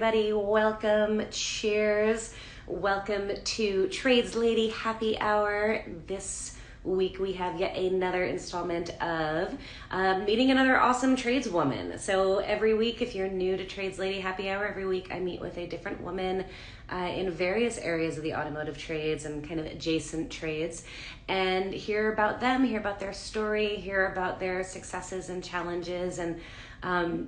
everybody. Welcome. Cheers. Welcome to Trades Lady Happy Hour. This week we have yet another installment of meeting another awesome tradeswoman. So every week, if you're new to Trades Lady Happy Hour, every week I meet with a different woman in various areas of the automotive trades and kind of adjacent trades, and hear about them, hear about their story, hear about their successes and challenges. And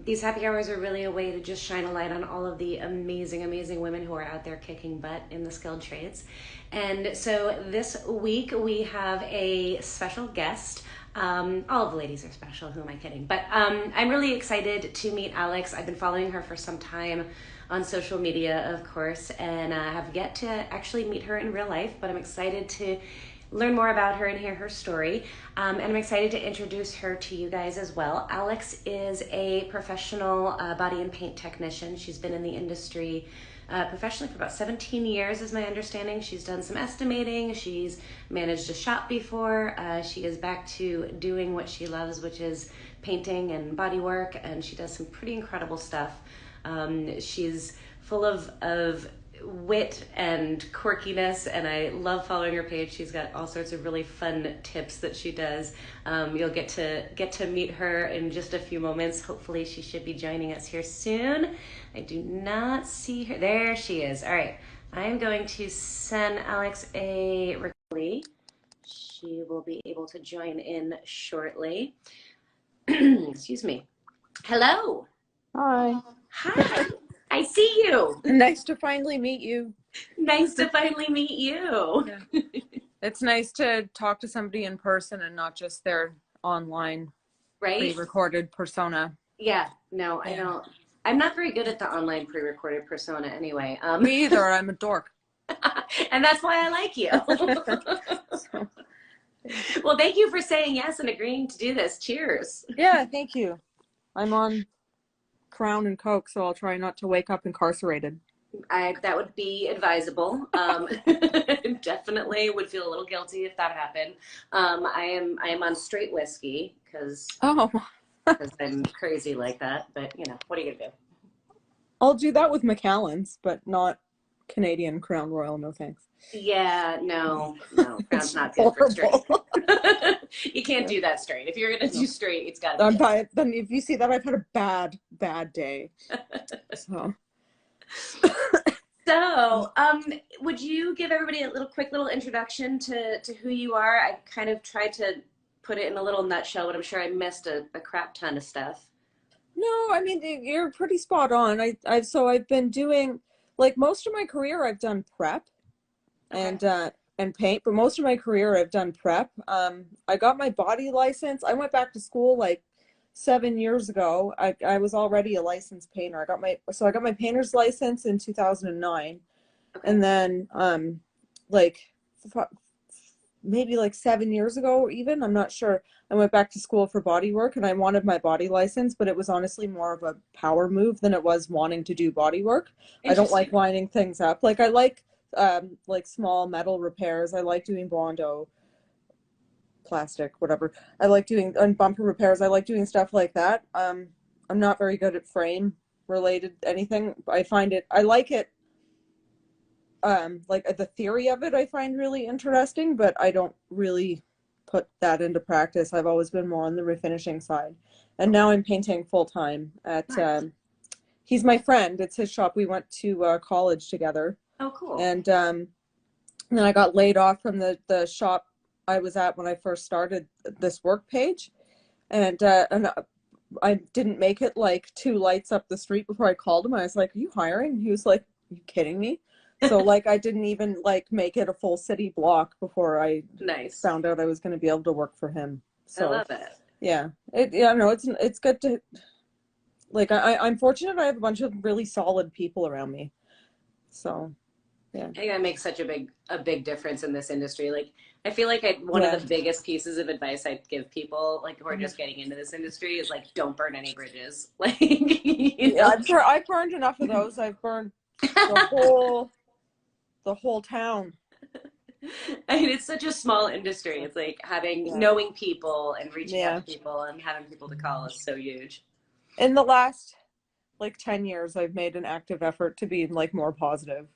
these happy hours are really a way to just shine a light on all of the amazing, amazing women who are out there kicking butt in the skilled trades. And so this week we have a special guest. All of the ladies are special, who am I kidding? But I'm really excited to meet Alex. I've been following her for some time on social media, of course, and have yet to actually meet her in real life, but I'm excited to learn more about her and hear her story. And I'm excited to introduce her to you guys as well. Alex is a professional body and paint technician. She's been in the industry professionally for about 17 years, is my understanding. She's done some estimating. She's managed a shop before. She is back to doing what she loves, which is painting and body work, and she does some pretty incredible stuff. She's full of wit and quirkiness, and I love following her page. She's got all sorts of really fun tips that she does. You'll get to meet her in just a few moments. Hopefully she should be joining us here soon. I do not see her. There she is. All right, I'm going to send Alex a request. She will be able to join in shortly. Excuse me. Hello. Hi. Hi. I see you. Nice to finally meet you. Nice to finally meet you. Yeah. It's nice to talk to somebody in person and not just their online pre-recorded persona. Yeah, no, I don't. I'm not very good at the online pre-recorded persona anyway. Me either. I'm a dork. And that's why I like you. So, well, thank you for saying yes and agreeing to do this. Cheers. yeah, thank you. I'm on Crown and Coke, so I'll try not to wake up incarcerated. That would be advisable. Definitely would feel a little guilty if that happened. I am on straight whiskey because I'm crazy like that. But you know, what are you gonna do? I'll do that with Macallan's, but not Canadian Crown Royal. No thanks. Yeah, no, Crown's not good for straight. You can't do that straight. If you're gonna do straight, it's gotta be. Then if you see that, I've had a bad day. So, would you give everybody a quick little introduction to who you are? I kind of tried to put it in a little nutshell, but I'm sure I missed a crap ton of stuff. No, I mean, you're pretty spot on. I've been doing, like, most of my career I've done prep and paint, but most of my career I've done prep. I got my body license. I went back to school like 7 years ago. I was already a licensed painter. I got my painter's license in 2009. Okay. And then maybe like 7 years ago, or even, I'm not sure, I went back to school for body work, and I wanted my body license, but it was honestly more of a power move than it was wanting to do body work. I don't like lining things up. Like, I like small metal repairs. I like doing Bondo, plastic, whatever. I like doing bumper repairs. I like doing stuff like that. I'm not very good at frame related anything. I like it. Like the theory of it, I find really interesting, but I don't really put that into practice. I've always been more on the refinishing side, and now I'm painting full time at. Nice. He's my friend. It's his shop. We went to college together. Oh, cool. And then I got laid off from the shop I was at when I first started this work page, and I didn't make it like 2 lights up the street before I called him. I was like, "Are you hiring?" He was like, "Are you kidding me?" So like I didn't even like make it a full city block before I found out I was going to be able to work for him. So I love it. Yeah, it's good to, like, I'm fortunate I have a bunch of really solid people around me. So yeah, I think that makes such a big difference in this industry. Like, I feel like one of the biggest pieces of advice I'd give people, like, who are just getting into this industry, is like, don't burn any bridges. Like, you know? I've burned enough of those. I've burned the whole town. I mean, it's such a small industry. It's like knowing people and reaching out to people and having people to call is so huge. In the last like 10 years, I've made an active effort to be like more positive.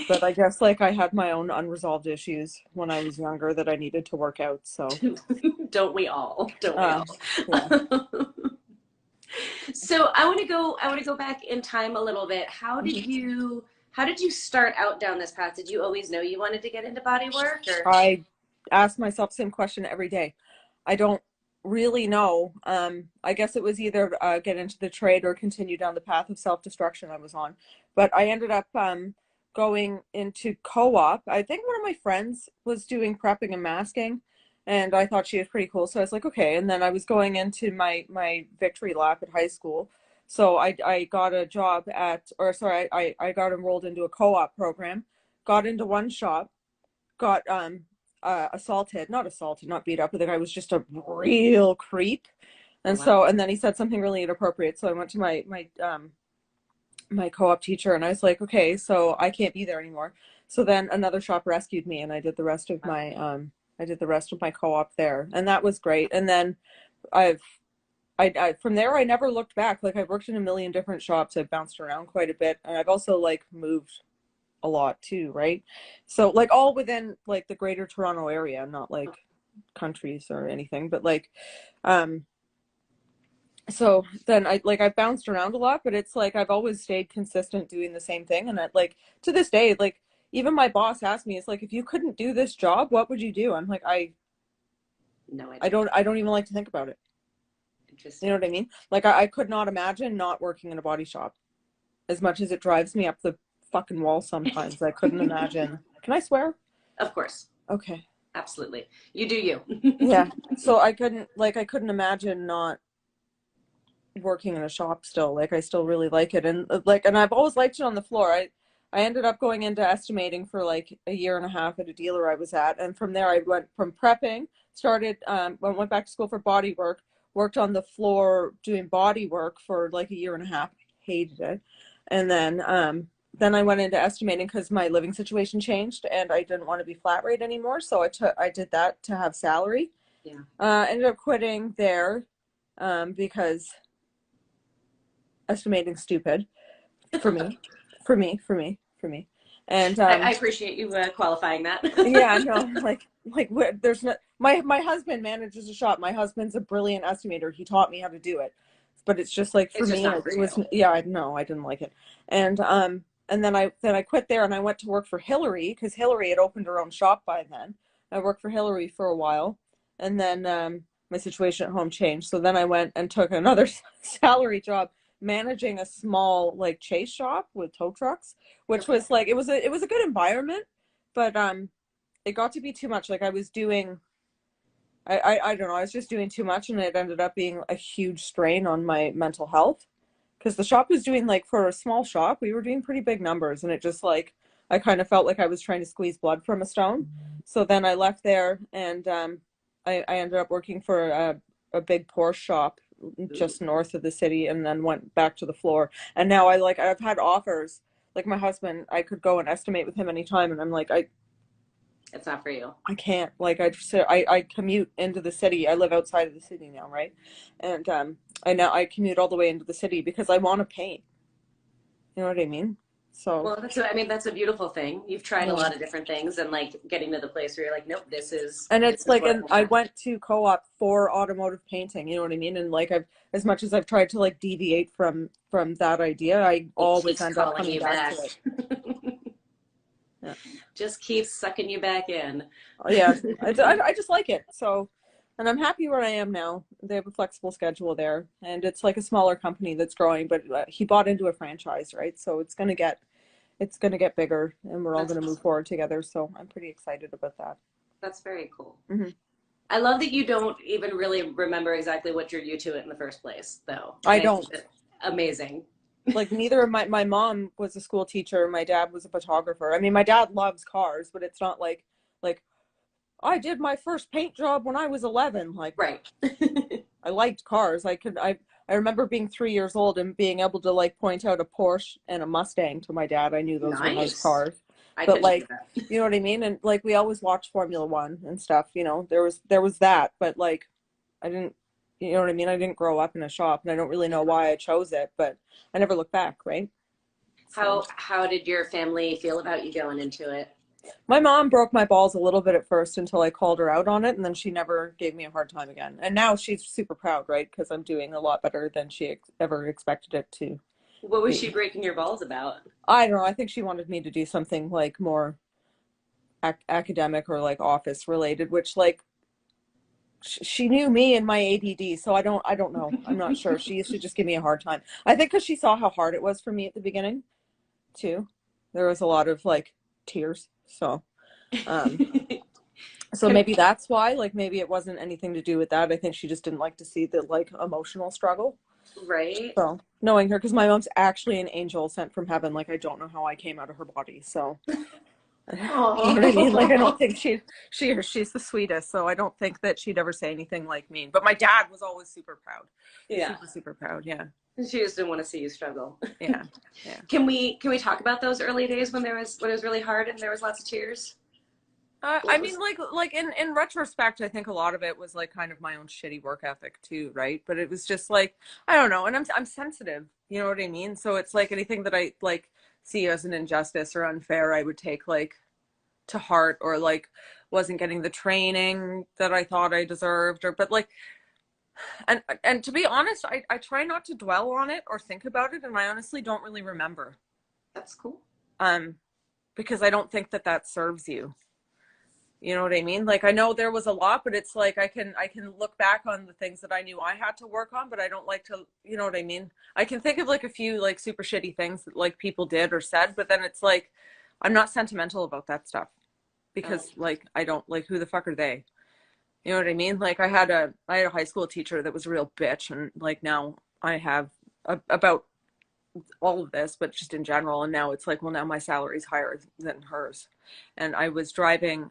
But I guess like I had my own unresolved issues when I was younger that I needed to work out. So, Don't we all? Don't we all? yeah. So I want to go back in time a little bit. How did you start out down this path? Did you always know you wanted to get into body work, or? I ask myself the same question every day. I don't really know. I guess it was either get into the trade or continue down the path of self-destruction I was on. But I ended up going into co-op. I think one of my friends was doing prepping and masking, and I thought she was pretty cool. So I was like, okay. And then I was going into my victory lap at high school. So I got a job I got enrolled into a co-op program, got into one shop, got not beat up, but the guy was just a real creep. And Wow. So, and then he said something really inappropriate. So I went to my co-op teacher and I was like, okay, so I can't be there anymore. So then another shop rescued me and I did the rest of my co-op there. And that was great. And then I from there, I never looked back. Like I've worked in a million different shops. I've bounced around quite a bit. And I've also like moved a lot too, right? So like all within like the greater Toronto area, not like countries or anything, but like so then I bounced around a lot, but it's like I've always stayed consistent doing the same thing. And like to this day, like even my boss asked me, it's like, if you couldn't do this job, what would you do? I'm like, No idea. I don't even like to think about it. You know what I mean? Like I could not imagine not working in a body shop. As much as it drives me up the fucking wall sometimes, I couldn't imagine. Can I swear? Of course. Okay. Absolutely. You do you. Yeah. So I couldn't imagine not working in a shop still. Like I still really like it. And I've always liked it on the floor. I ended up going into estimating for like a year and a half at a dealer I was at. And from there I went from prepping, went back to school for body work, worked on the floor doing body work for like a year and a half. Hated it. And then I went into estimating because my living situation changed and I didn't want to be flat rate anymore. So I did that to have salary. Yeah. Ended up quitting there because estimating's stupid for me. And I appreciate you qualifying that. yeah, no, there's no, my husband manages a shop. My husband's a brilliant estimator. He taught me how to do it. But it's just like for me, it was I didn't like it. And then I quit there and I went to work for Hillary because Hillary had opened her own shop by then. I worked for Hillary for a while, and then my situation at home changed. So then I went and took another salary job managing a small like chase shop with tow trucks, which was like it was a good environment, but it got to be too much. Like I was doing I don't know, I was just doing too much and it ended up being a huge strain on my mental health because the shop was doing like for a small shop, we were doing pretty big numbers and it just like I kind of felt like I was trying to squeeze blood from a stone. So then I left there and I ended up working for a big Porsche shop just north of the city and then went back to the floor. And now I've had offers. Like my husband, I could go and estimate with him anytime and I'm like, it's not for you. I can't. Like I commute into the city. I live outside of the city now, right? And I commute all the way into the city because I want to paint. You know what I mean? So well, that's a beautiful thing. You've tried a lot of different things and like getting to the place where you're like, nope, this is. And it's like, and I went to co-op for automotive painting. You know what I mean? And like as much as I've tried to like deviate from that idea, I always end up coming back to it. Yeah. Just keeps sucking you back in. Yeah, I just like it. So, and I'm happy where I am now. They have a flexible schedule there, and it's like a smaller company that's growing. But he bought into a franchise, right? So it's gonna get bigger, and we're all gonna move forward together. So I'm pretty excited about that. That's very cool. Mm-hmm. I love that you don't even really remember exactly what drew you to it in the first place, though. I don't. Amazing. Like neither of my mom was a school teacher. My dad was a photographer. I mean, my dad loves cars, but it's not like I did my first paint job when I was 11. Like, right. I liked cars. I remember being 3 years old and being able to like point out a Porsche and a Mustang to my dad. I knew those were nice cars. But like, you know what I mean? And like, we always watched Formula One and stuff, you know, there was that, but like, I didn't you know what I mean? I didn't grow up in a shop, and I don't really know why I chose it, but I never looked back, right? So How did your family feel about you going into it? my mom broke my balls a little bit at first until I called her out on it, and then she never gave me a hard time again. And now she's super proud, right? Because I'm doing a lot better than she ever expected it to What was she be. breaking your balls about? I don't know. I think she wanted me to do something like more academic or like office related, which like she knew me and my ADD, so I don't know. I'm not sure. She used to just give me a hard time. I think because she saw how hard it was for me at the beginning too. There was a lot of like tears. Um so Can, maybe that's why, like maybe it wasn't anything to do with that. I think she just didn't like to see the like emotional struggle. right? So knowing her, because my mom's actually an angel sent from heaven. Like I don't know how I came out of her body. So you know what I mean? Like I don't Oh, think she's the sweetest. So I don't think that she'd ever say anything like mean. But my dad was always super proud. yeah. Super, super proud. Yeah. She just didn't want to see you struggle. Yeah. Yeah. Can we talk about those early days when it was really hard and there was lots of tears? I What mean, was like in retrospect, I think a lot of it was like kind of my own shitty work ethic too, right? But it was just like I don't know, and I'm sensitive, you know what I mean? So it's like anything that I like see as an injustice or unfair, I would take like to heart, or like wasn't getting the training that I thought I deserved, or but like and to be honest, I try not to dwell on it or think about it, and I honestly don't really remember, That's cool. um, because I don't think that that serves you. You know what I mean? Like I know there was a lot, but it's like I can look back on the things that I knew I had to work on, but I don't like to, you know what I mean? I can think of like a few like super shitty things that like people did or said, but then it's like I'm not sentimental about that stuff Oh, because like I don't like who the fuck are they? You know what I mean? Like I had a high school teacher that was a real bitch, and like now I have about all of this, but just in general. And now it's like, well, now my salary's higher than hers. And I was driving,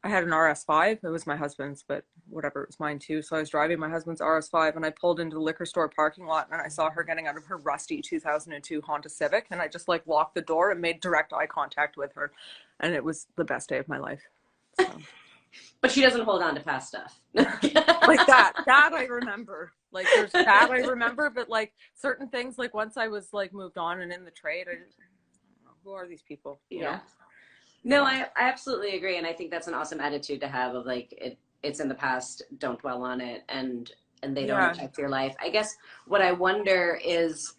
I had an RS5. It was my husband's, but whatever, it was mine too. So I was driving my husband's RS5, and I pulled into the liquor store parking lot, and I saw her getting out of her rusty 2002 Honda Civic. And I just like locked the door and made direct eye contact with her. And it was the best day of my life. So. but she doesn't hold on to past stuff. Like that I remember, like there's that I remember, but like certain things, like once I was like moved on and in the trade, I don't know, who are these people, you Yeah. know? No, So I absolutely agree, and I think that's an awesome attitude to have of like it's in the past, don't dwell on it, and they don't yeah. affect your life. I guess what I wonder is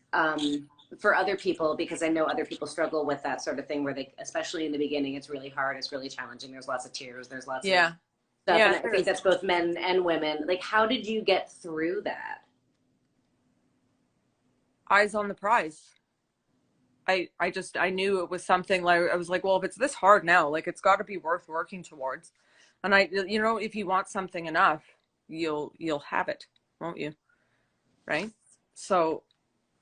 for other people, because I know other people struggle with that sort of thing where they, especially in the beginning, it's really hard, it's really challenging. There's lots of tears, there's lots of Yeah. stuff, and Yeah, I there think is. that's both men and women. Like, how did you get through that? Eyes on the prize. I knew it was something, like I was like, well, if it's this hard now, like it's got to be worth working towards. And you know, if you want something enough, you'll have it, won't you? Right? So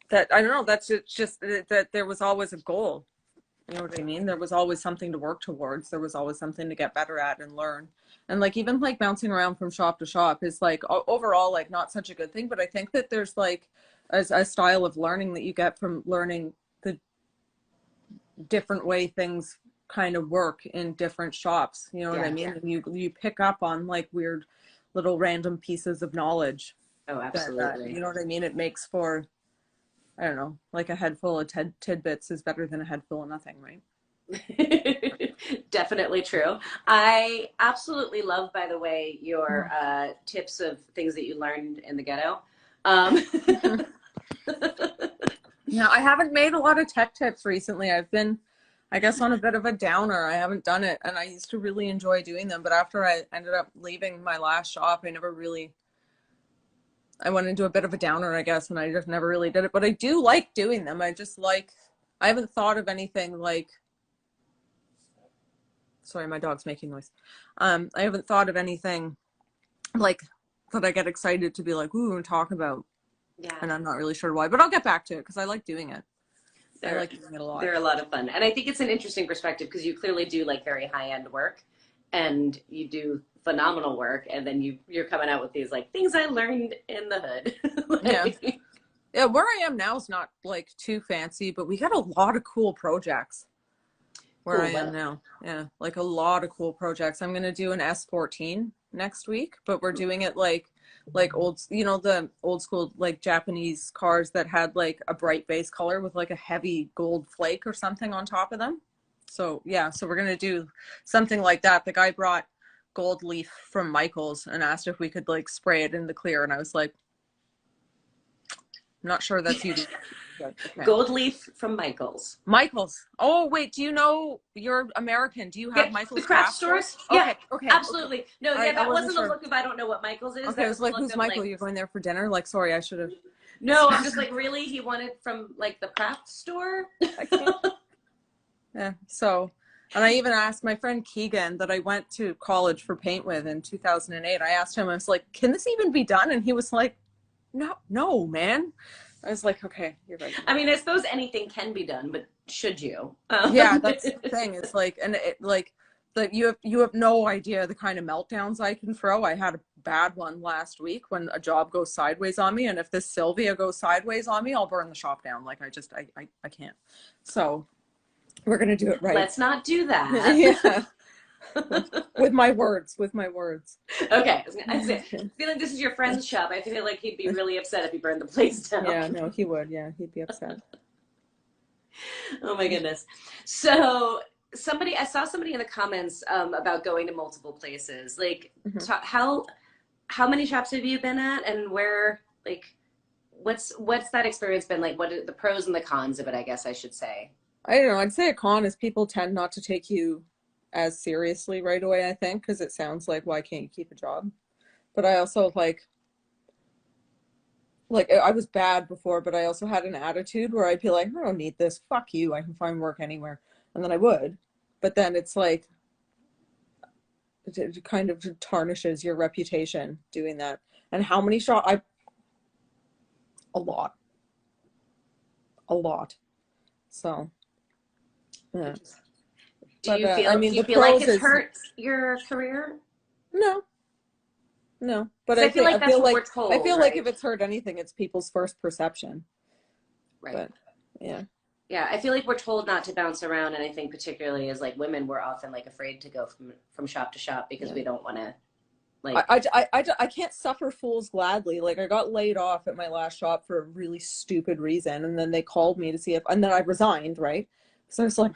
that I don't know, that's just that there was always a goal. You know what I mean? There was always something to work towards. There was always something to get better at and learn. And like even like bouncing around from shop to shop is like overall like not such a good thing. But I think that there's like a style of learning that you get from learning the different way things kind of work in different shops. You know what I Yeah. mean? And you pick up on like weird little random pieces of knowledge Oh, that you absolutely. know what I mean? It makes for, I don't know, like a head full of tidbits is better than a head full of nothing, right? Definitely true. I absolutely love, by the way, your tips of things that you learned in the ghetto. Um, Yeah, I haven't made a lot of tech tips recently. I've been, I guess, on a bit of a downer. I haven't done it, and I used to really enjoy doing them. But after I ended up leaving my last shop, I went into a bit of a downer, I guess, and I just never really did it. But I do like doing them. I haven't thought of anything like, sorry, my dog's making noise. I haven't thought of anything like that I get excited to be like, ooh, and talk about. yeah, And I'm not really sure why, but I'll get back to it because I like doing it. I they're like doing it a lot. they're a lot of fun, and I think it's an interesting perspective because you clearly do like very high end work, and you do phenomenal work, and then you're coming out with these like things I learned in the hood. Yeah. Like, Yeah, where I am now is not like too fancy, but we got a lot of cool projects where I cool. am What? now. Yeah, like a lot of cool projects. I'm gonna do an S14. next week, but we're doing it like old, the old school like Japanese cars that had like a bright base color with like a heavy gold flake or something on top of them. So yeah, so we're gonna do something like that. The guy brought gold leaf from Michael's and asked if we could like spray it in the clear, and I was like, I'm not sure that's you. Okay. Gold leaf from Michael's. Michael's. Oh wait, do you know, you're American? Do you have Yeah, Michael's the craft stores? Okay, Yeah, okay, absolutely. okay. No, All yeah, right, that wasn't the look of I don't know what Michael's is. Okay, I was like, who's Michael? Like, you're going there for dinner? Like, sorry, I should have. No, I'm just like, really? He wanted from like the craft store? I can't. Yeah. So, and I even asked my friend Keegan that I went to college for paint with in 2008. I asked him, I was like, can this even be done? And he was like, no, man. I was like, okay, you're right. I mean, I suppose anything can be done, but should you? Yeah, that's the thing. It's like, and it like that you have no idea the kind of meltdowns I can throw. I had a bad one last week when a job goes sideways on me, and if this Sylvia goes sideways on me, I'll burn the shop down. Like I can't. So we're gonna do it right. Let's not do that. Yeah. With my words. Okay. I feel like this is your friend's shop. I feel like he'd be really upset if you burned the place down. Yeah, no, he would. Yeah, he'd be upset. Oh my goodness. So I saw somebody in the comments about going to multiple places. Like, how many shops have you been at, and where? Like, what's that experience been like? What are the pros and the cons of it? I guess I should say. I don't know. I'd say a con is people tend not to take you as seriously right away, I think, because it sounds like, why can't you keep a job? But I also like I was bad before, but I also had an attitude where I'd be like, I don't need this, fuck you, I can find work anywhere. And then I would, but then it's like it kind of tarnishes your reputation doing that. And how many shops? A lot. So yeah. Do you feel like it's hurt your career? No, but I feel like that's what we're told. I feel like if it's hurt anything, it's people's first perception. Right. But yeah. Yeah, I feel like we're told not to bounce around, and I think particularly as like women, we're often like afraid to go from shop to shop because we don't want to. Like, I can't suffer fools gladly. Like, I got laid off at my last shop for a really stupid reason, and then they called me to see if, and then I resigned, right? So I was like,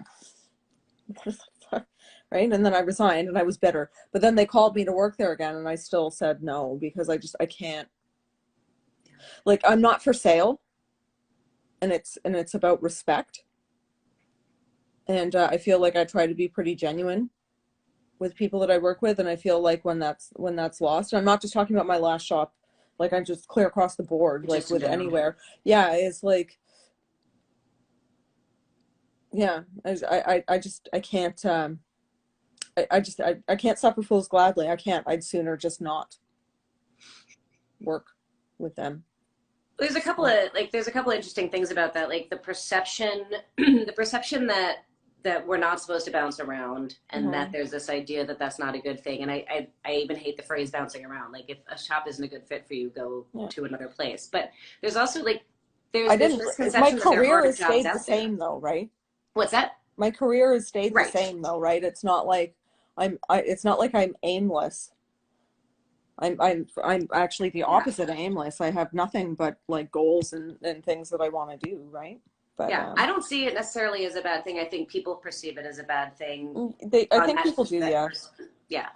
right? And then I resigned, and I was bitter. But then they called me to work there again, and I still said no, because I can't. Like, I'm not for sale, and it's about respect. And I feel like I try to be pretty genuine with people that I work with, and I feel like when that's lost, and I'm not just talking about my last shop, like I'm just clear across the board, like with anywhere. Yeah, it's like, yeah, I can't I can't suffer fools gladly. I can't. I'd sooner just not work with them. There's a couple of interesting things about that, like the perception that we're not supposed to bounce around, and that there's this idea that that's not a good thing. And I even hate the phrase bouncing around. Like, if a shop isn't a good fit for you, go to another place. But there's also like this misconception my career has stayed the same though, right? What's that? My career has stayed the same though, right? It's not like it's not like I'm aimless. I'm actually the opposite of aimless. I have nothing but like goals and things that I want to do, right? But yeah, I don't see it necessarily as a bad thing. I think people perceive it as a bad thing. I think people do, yeah. Yeah.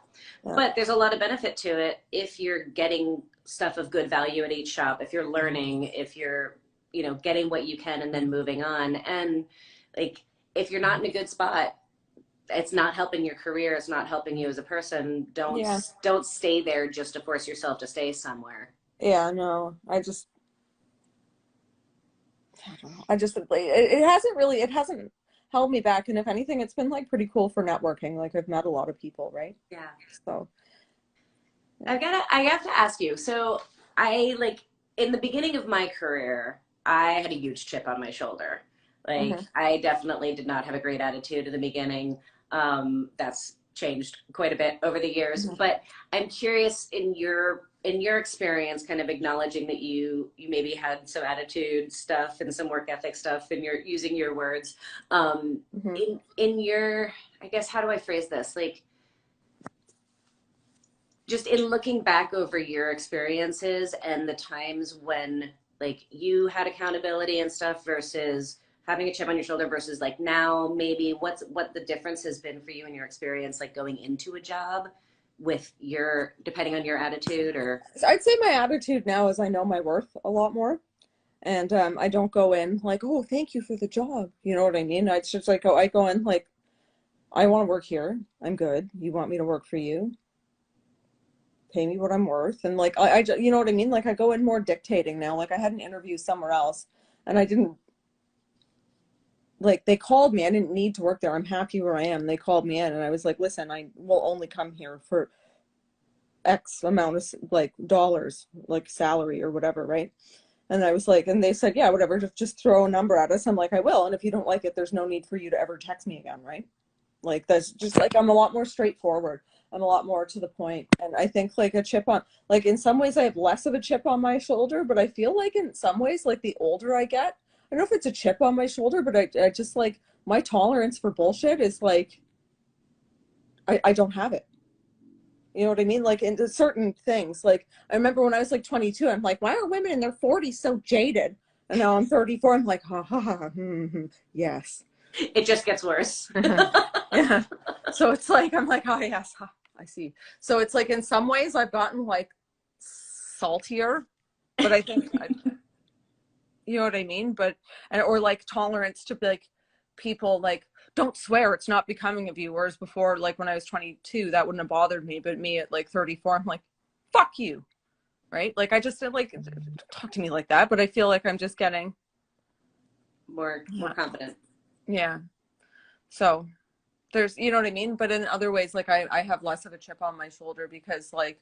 But there's a lot of benefit to it if you're getting stuff of good value at each shop, if you're learning, if you're, getting what you can and then moving on. And like, if you're not in a good spot, it's not helping your career, it's not helping you as a person. Don't stay there just to force yourself to stay somewhere. Yeah, no. I don't know. It hasn't held me back. And if anything, it's been like pretty cool for networking. Like, I've met a lot of people, right? Yeah. So I have to ask you. So in the beginning of my career, I had a huge chip on my shoulder. Like, I definitely did not have a great attitude in the beginning. That's changed quite a bit over the years, but I'm curious, in your experience, kind of acknowledging that you maybe had some attitude stuff and some work ethic stuff, and you're using your words, in your, I guess, how do I phrase this? Like, just in looking back over your experiences and the times when like you had accountability and stuff versus having a chip on your shoulder versus like now maybe what the difference has been for you in your experience like going into a job with your depending on your attitude or I'd say my attitude now is I know my worth a lot more. And I don't go in like, oh, thank you for the job. You know what I mean? It's just like, I go in like, I want to work here. I'm good. You want me to work for you? Pay me what I'm worth. And like, you know what I mean? Like I go in more dictating now. Like I had an interview somewhere else and I didn't, like they called me. I didn't need to work there. I'm happy where I am. They called me in and I was like, listen, I will only come here for X amount of like dollars, like salary or whatever, right? And I was like, and they said, yeah, whatever, just throw a number at us. I'm like, I will. And if you don't like it, there's no need for you to ever text me again, right? Like, that's just like, I'm a lot more straightforward. I'm a lot more to the point. And I think like a chip on, like in some ways I have less of a chip on my shoulder, but I feel like in some ways, like the older I get, I don't know if it's a chip on my shoulder, but I just like my tolerance for bullshit is like, I don't have it. You know what I mean? Like into certain things. Like I remember when I was like 22, I'm like, why are women in their 40s so jaded? And now I'm 34. I'm like, ha ha ha. Yes. it just gets worse. Yeah. So it's like, I'm like, oh yes, I see. So it's like in some ways I've gotten like saltier, but I think, you know what I mean? But, or like tolerance to like people like, don't swear, it's not becoming of you. Whereas before, like when I was 22, that wouldn't have bothered me. But me at like 34, I'm like, fuck you. Right? Like I just like, talk to me like that. But I feel like I'm just getting more confident. Yeah. So there's, you know what I mean? But in other ways, like I have less of a chip on my shoulder because like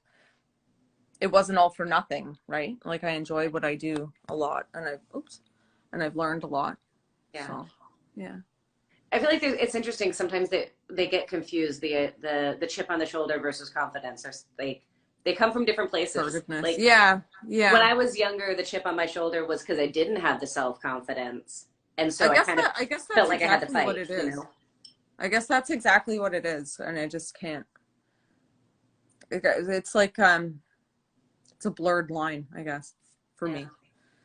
it wasn't all for nothing, right? Like I enjoy what I do a lot and I've learned a lot. Yeah. So, yeah. I feel like it's interesting sometimes that they get confused the chip on the shoulder versus confidence. Or like they come from different places. Like yeah. When I was younger, the chip on my shoulder was because I didn't have the self-confidence, and so I kind of felt like exactly I had to fight. What it is. You know? I guess that's exactly what it is, and I just can't. It's like it's a blurred line, I guess, for me.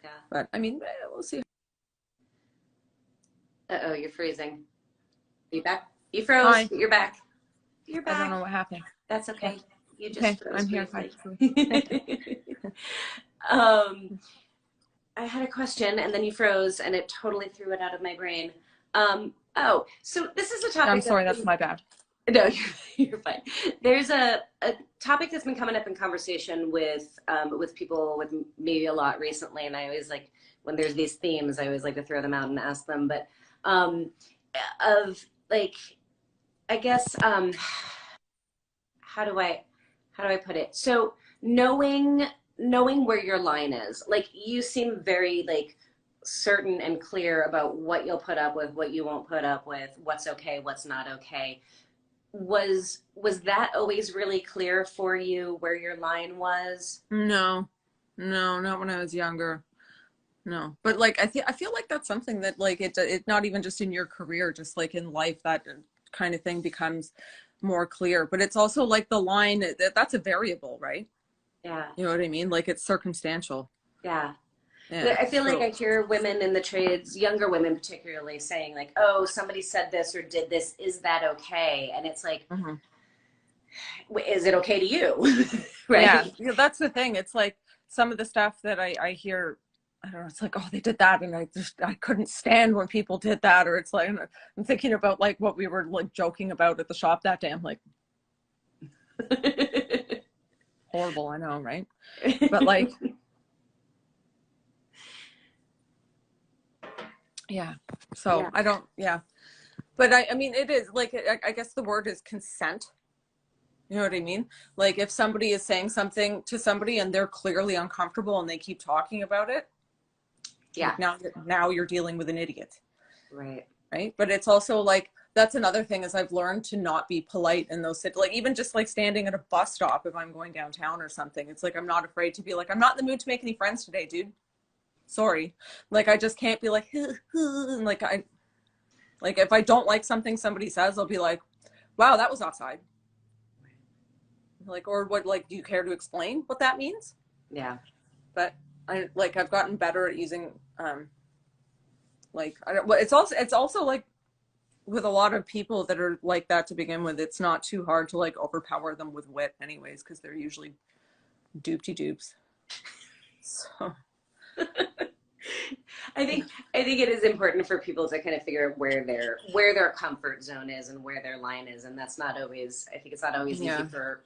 Yeah. But I mean, we'll see. Uh-oh, you're freezing. Are you back? You froze. Hi. You're back. You're back. I don't know what happened. That's okay. You just froze. I'm here. I had a question and then you froze and it totally threw it out of my brain. So this is a topic. I'm sorry, that's my bad. No, you're fine. There's a topic that's been coming up in conversation with people with me a lot recently, and I always like when there's these themes, I always like to throw them out and ask them. But of like, I guess how do I put it? So knowing where your line is, like you seem very like certain and clear about what you'll put up with, what you won't put up with, what's okay, what's not okay. Was that always really clear for you where your line was? No, not when I was younger. No, but like I feel like that's something that like it not even just in your career, just like in life, that kind of thing becomes more clear. But it's also like the line that's a variable, right? Yeah. You know what I mean? Like it's circumstantial. Yeah. I feel like I hear women in the trades, younger women particularly, saying like, oh, somebody said this or did this. Is that okay? And it's like, is it okay to you? Right? Yeah, that's the thing. It's like some of the stuff that I hear, I don't know, it's like, oh, they did that. And I couldn't stand when people did that. Or it's like, I'm thinking about like what we were like joking about at the shop that day. I'm like, horrible, I know, right? But like, yeah. So yeah. I don't, yeah. But I mean, it is like, I guess the word is consent. You know what I mean? Like if somebody is saying something to somebody and they're clearly uncomfortable and they keep talking about it. Yeah. Like now you're dealing with an idiot. Right. Right. But it's also like, that's another thing is I've learned to not be polite in those situations. Like even just like standing at a bus stop, if I'm going downtown or something, it's like, I'm not afraid to be like, I'm not in the mood to make any friends today, dude. Sorry. Like, I just can't be like, and like, if I don't like something somebody says, I'll be like, wow, that was offside. Like, or what, like, do you care to explain what that means? Yeah. But I've gotten better at using, like, I don't, well, it's also like with a lot of people that are like that to begin with, it's not too hard to like overpower them with wit anyways, because they're usually dupes. So I think it is important for people to kind of figure out where their comfort zone is and where their line is, and that's not always. I think it's not always easy yeah. for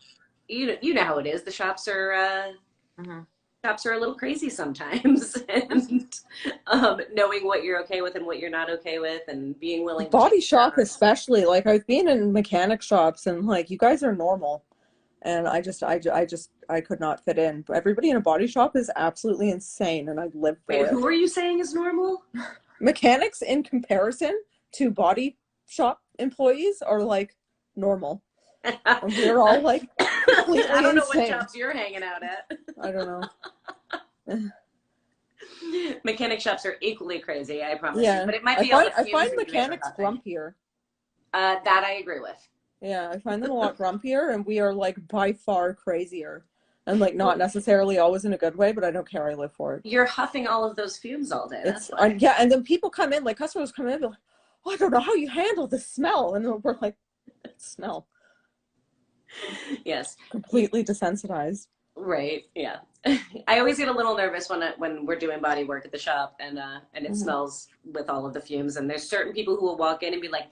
you know how it is. The shops are Mm-hmm. shops are a little crazy sometimes, and knowing what you're okay with and what you're not okay with, and being willing to change Body shop that. especially, like I've been in mechanic shops and like you guys are normal, and I could not fit in. Everybody in a body shop is absolutely insane, and I live Wait, for who it. are you saying is normal? Mechanics in comparison to body shop employees are like normal, and we're all like I completely don't know what insane. shops you're hanging out at. I don't know. Mechanic shops are equally crazy, I promise you. Yeah, But it might be all the I fumes find and the vapor mechanics puffing. grumpier. That I agree with. Yeah, I find them a lot grumpier, and we are like by far crazier, and like not Well, necessarily always in a good way, but I don't care. I live for it. you're huffing all of those fumes all day. That's It's why. yeah, and then people come in, like customers come in, and be like, "Oh, I don't know how you handle the smell," and then we're like, "Smell." Yes. Completely desensitized. Right. Yeah. I always get a little nervous when we're doing body work at the shop and it Mm-hmm. smells with all of the fumes, and there's certain people who will walk in and be like,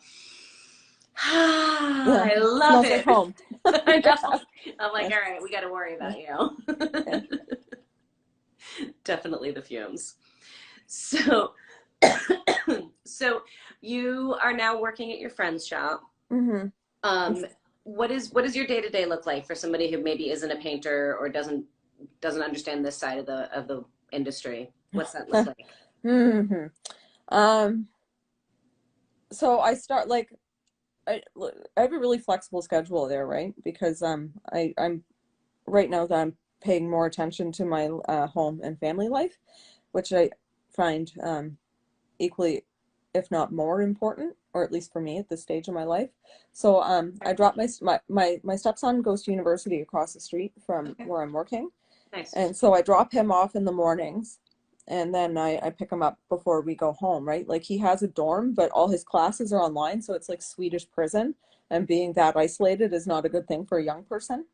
"Ah, Yeah, I love smells like it." home. I know. I'm like, Yes. "All right, we got to worry about you." Yeah. Definitely the fumes. So, so you are now working at your friend's shop. Mm-hmm. Um, what does your day to day look like for somebody who maybe isn't a painter or doesn't understand this side of the industry? What's that look like? Mm-hmm. Um, so I start like I, I have a really flexible schedule there, right? Because I'm right now that I'm paying more attention to my home and family life, which I find equally, if not more important, or at least for me at this stage of my life. So I dropped my stepson goes to university across the street from Okay, where I'm working, nice. and so I drop him off in the mornings, and then I pick him up before we go home, right? Like he has a dorm, but all his classes are online, so it's like Swedish prison, and being that isolated is not a good thing for a young person.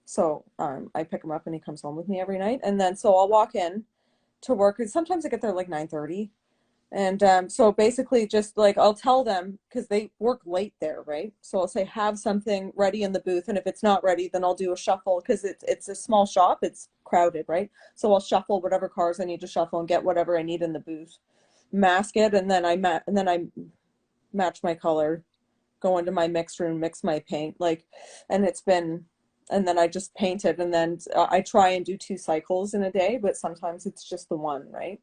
So I pick him up and he comes home with me every night. And then so I'll walk in to work. And sometimes I get there like 9:30. And so basically just like I'll tell them because they work late there, right? So I'll say have something ready in the booth. And if it's not ready, then I'll do a shuffle because it's a small shop. It's crowded, right? So I'll shuffle whatever cars I need to shuffle and get whatever I need in the booth, mask it, and then I match my color, go into my mix room, mix my paint, like, and it's been, and then I just paint it, and then I try and do 2 cycles in a day, but sometimes it's just the one, right?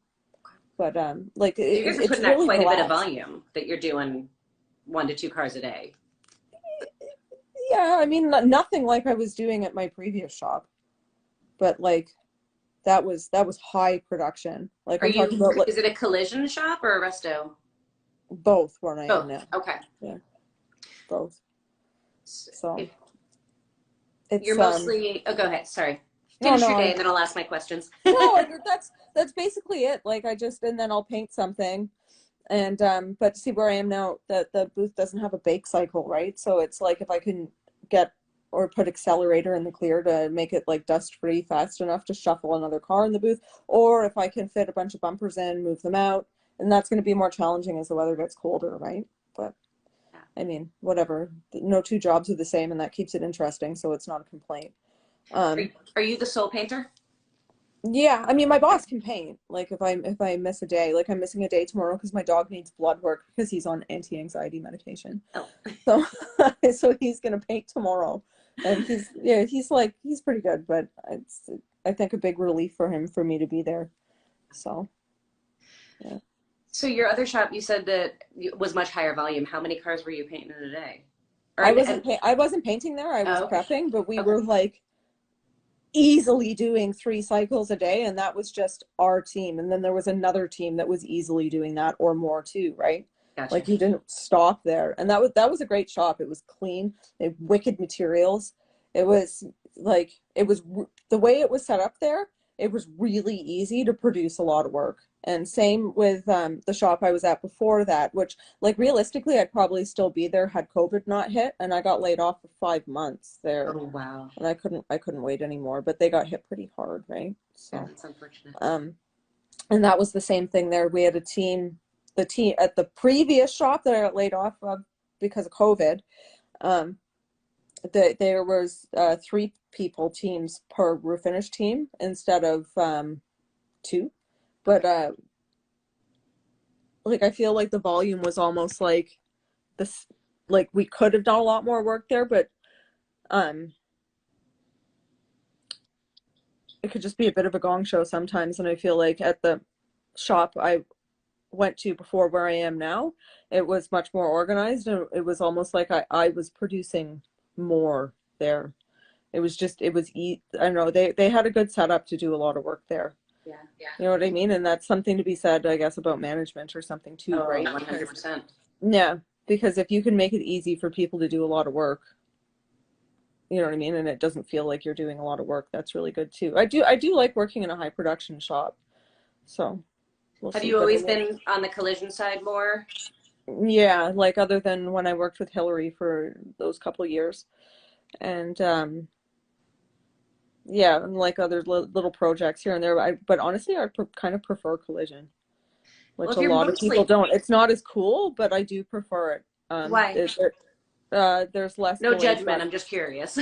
But like So you guys are it's putting out really quite a bit of relaxed. volume that you're doing 1 to 2 cars a day. Yeah, I mean nothing like I was doing at my previous shop, but like that was high production. Like Are I'm talking you? about like Is it a collision shop or a resto? both where I am Both. now. Okay. Yeah, both. So If you're it's mostly, oh, go ahead. Sorry. no, Finish no, your day I and then I'll ask my questions. no, that's basically it. Like I just and then I'll paint something. And but see where I am now, the booth doesn't have a bake cycle, right? So it's like if I can get or put accelerator in the clear to make it like dust free fast enough to shuffle another car in the booth, or if I can fit a bunch of bumpers in, move them out, and that's going to be more challenging as the weather gets colder, right? But I mean, whatever. No two jobs are the same, and that keeps it interesting, so it's not a complaint. Are, Um, are you the sole painter? Yeah, I mean, my boss can paint. Like if I miss a day, like I'm missing a day tomorrow because my dog needs blood work because he's on anti-anxiety medication. Oh, So so he's gonna paint tomorrow, and he's pretty good, but it's I think a big relief for him for me to be there. So yeah, so your other shop, you said that was much higher volume. How many cars were you painting in a day? Or I wasn't painting there. I was oh, okay. prepping, but we Okay. were like easily doing 3 cycles a day, and that was just our team, and then there was another team that was easily doing that or more too, right? Gotcha. Like you didn't stop there, and that was a great shop. It was clean. They had wicked materials. It was like it was the way it was set up there, it was really easy to produce a lot of work. And same with the shop I was at before that, which like realistically I'd probably still be there had COVID not hit, and I got laid off for 5 months there. Oh, wow. And I couldn't wait anymore, but they got hit pretty hard, right? Yeah, So that's unfortunate. and that was the same thing there. We had the team at the previous shop that I got laid off of because of COVID. Um, there was 3 people teams per refinish team instead of 2. But like I feel like the volume was almost like this, like we could have done a lot more work there, but it could just be a bit of a gong show sometimes. And I feel like at the shop I went to before where I am now, it was much more organized, and it was almost like I was producing more there. It was just, I don't know, they had a good setup to do a lot of work there. Yeah. You know what I mean? And that's something to be said, I guess, about management or something too, Oh, right? 100%. Yeah, because if you can make it easy for people to do a lot of work, you know what I mean, and it doesn't feel like you're doing a lot of work, that's really good too. I do like working in a high production shop. So we'll Have see. you But always been on the collision side more? yeah, like other than when I worked with Hillary for those couple years. And yeah, and like other little projects here and there. But honestly, I kind of prefer collision, Well, which if a you're lot of people mostly, don't. It's not as cool, but I do prefer it. why? There's less No delayed judgment. I'm just curious.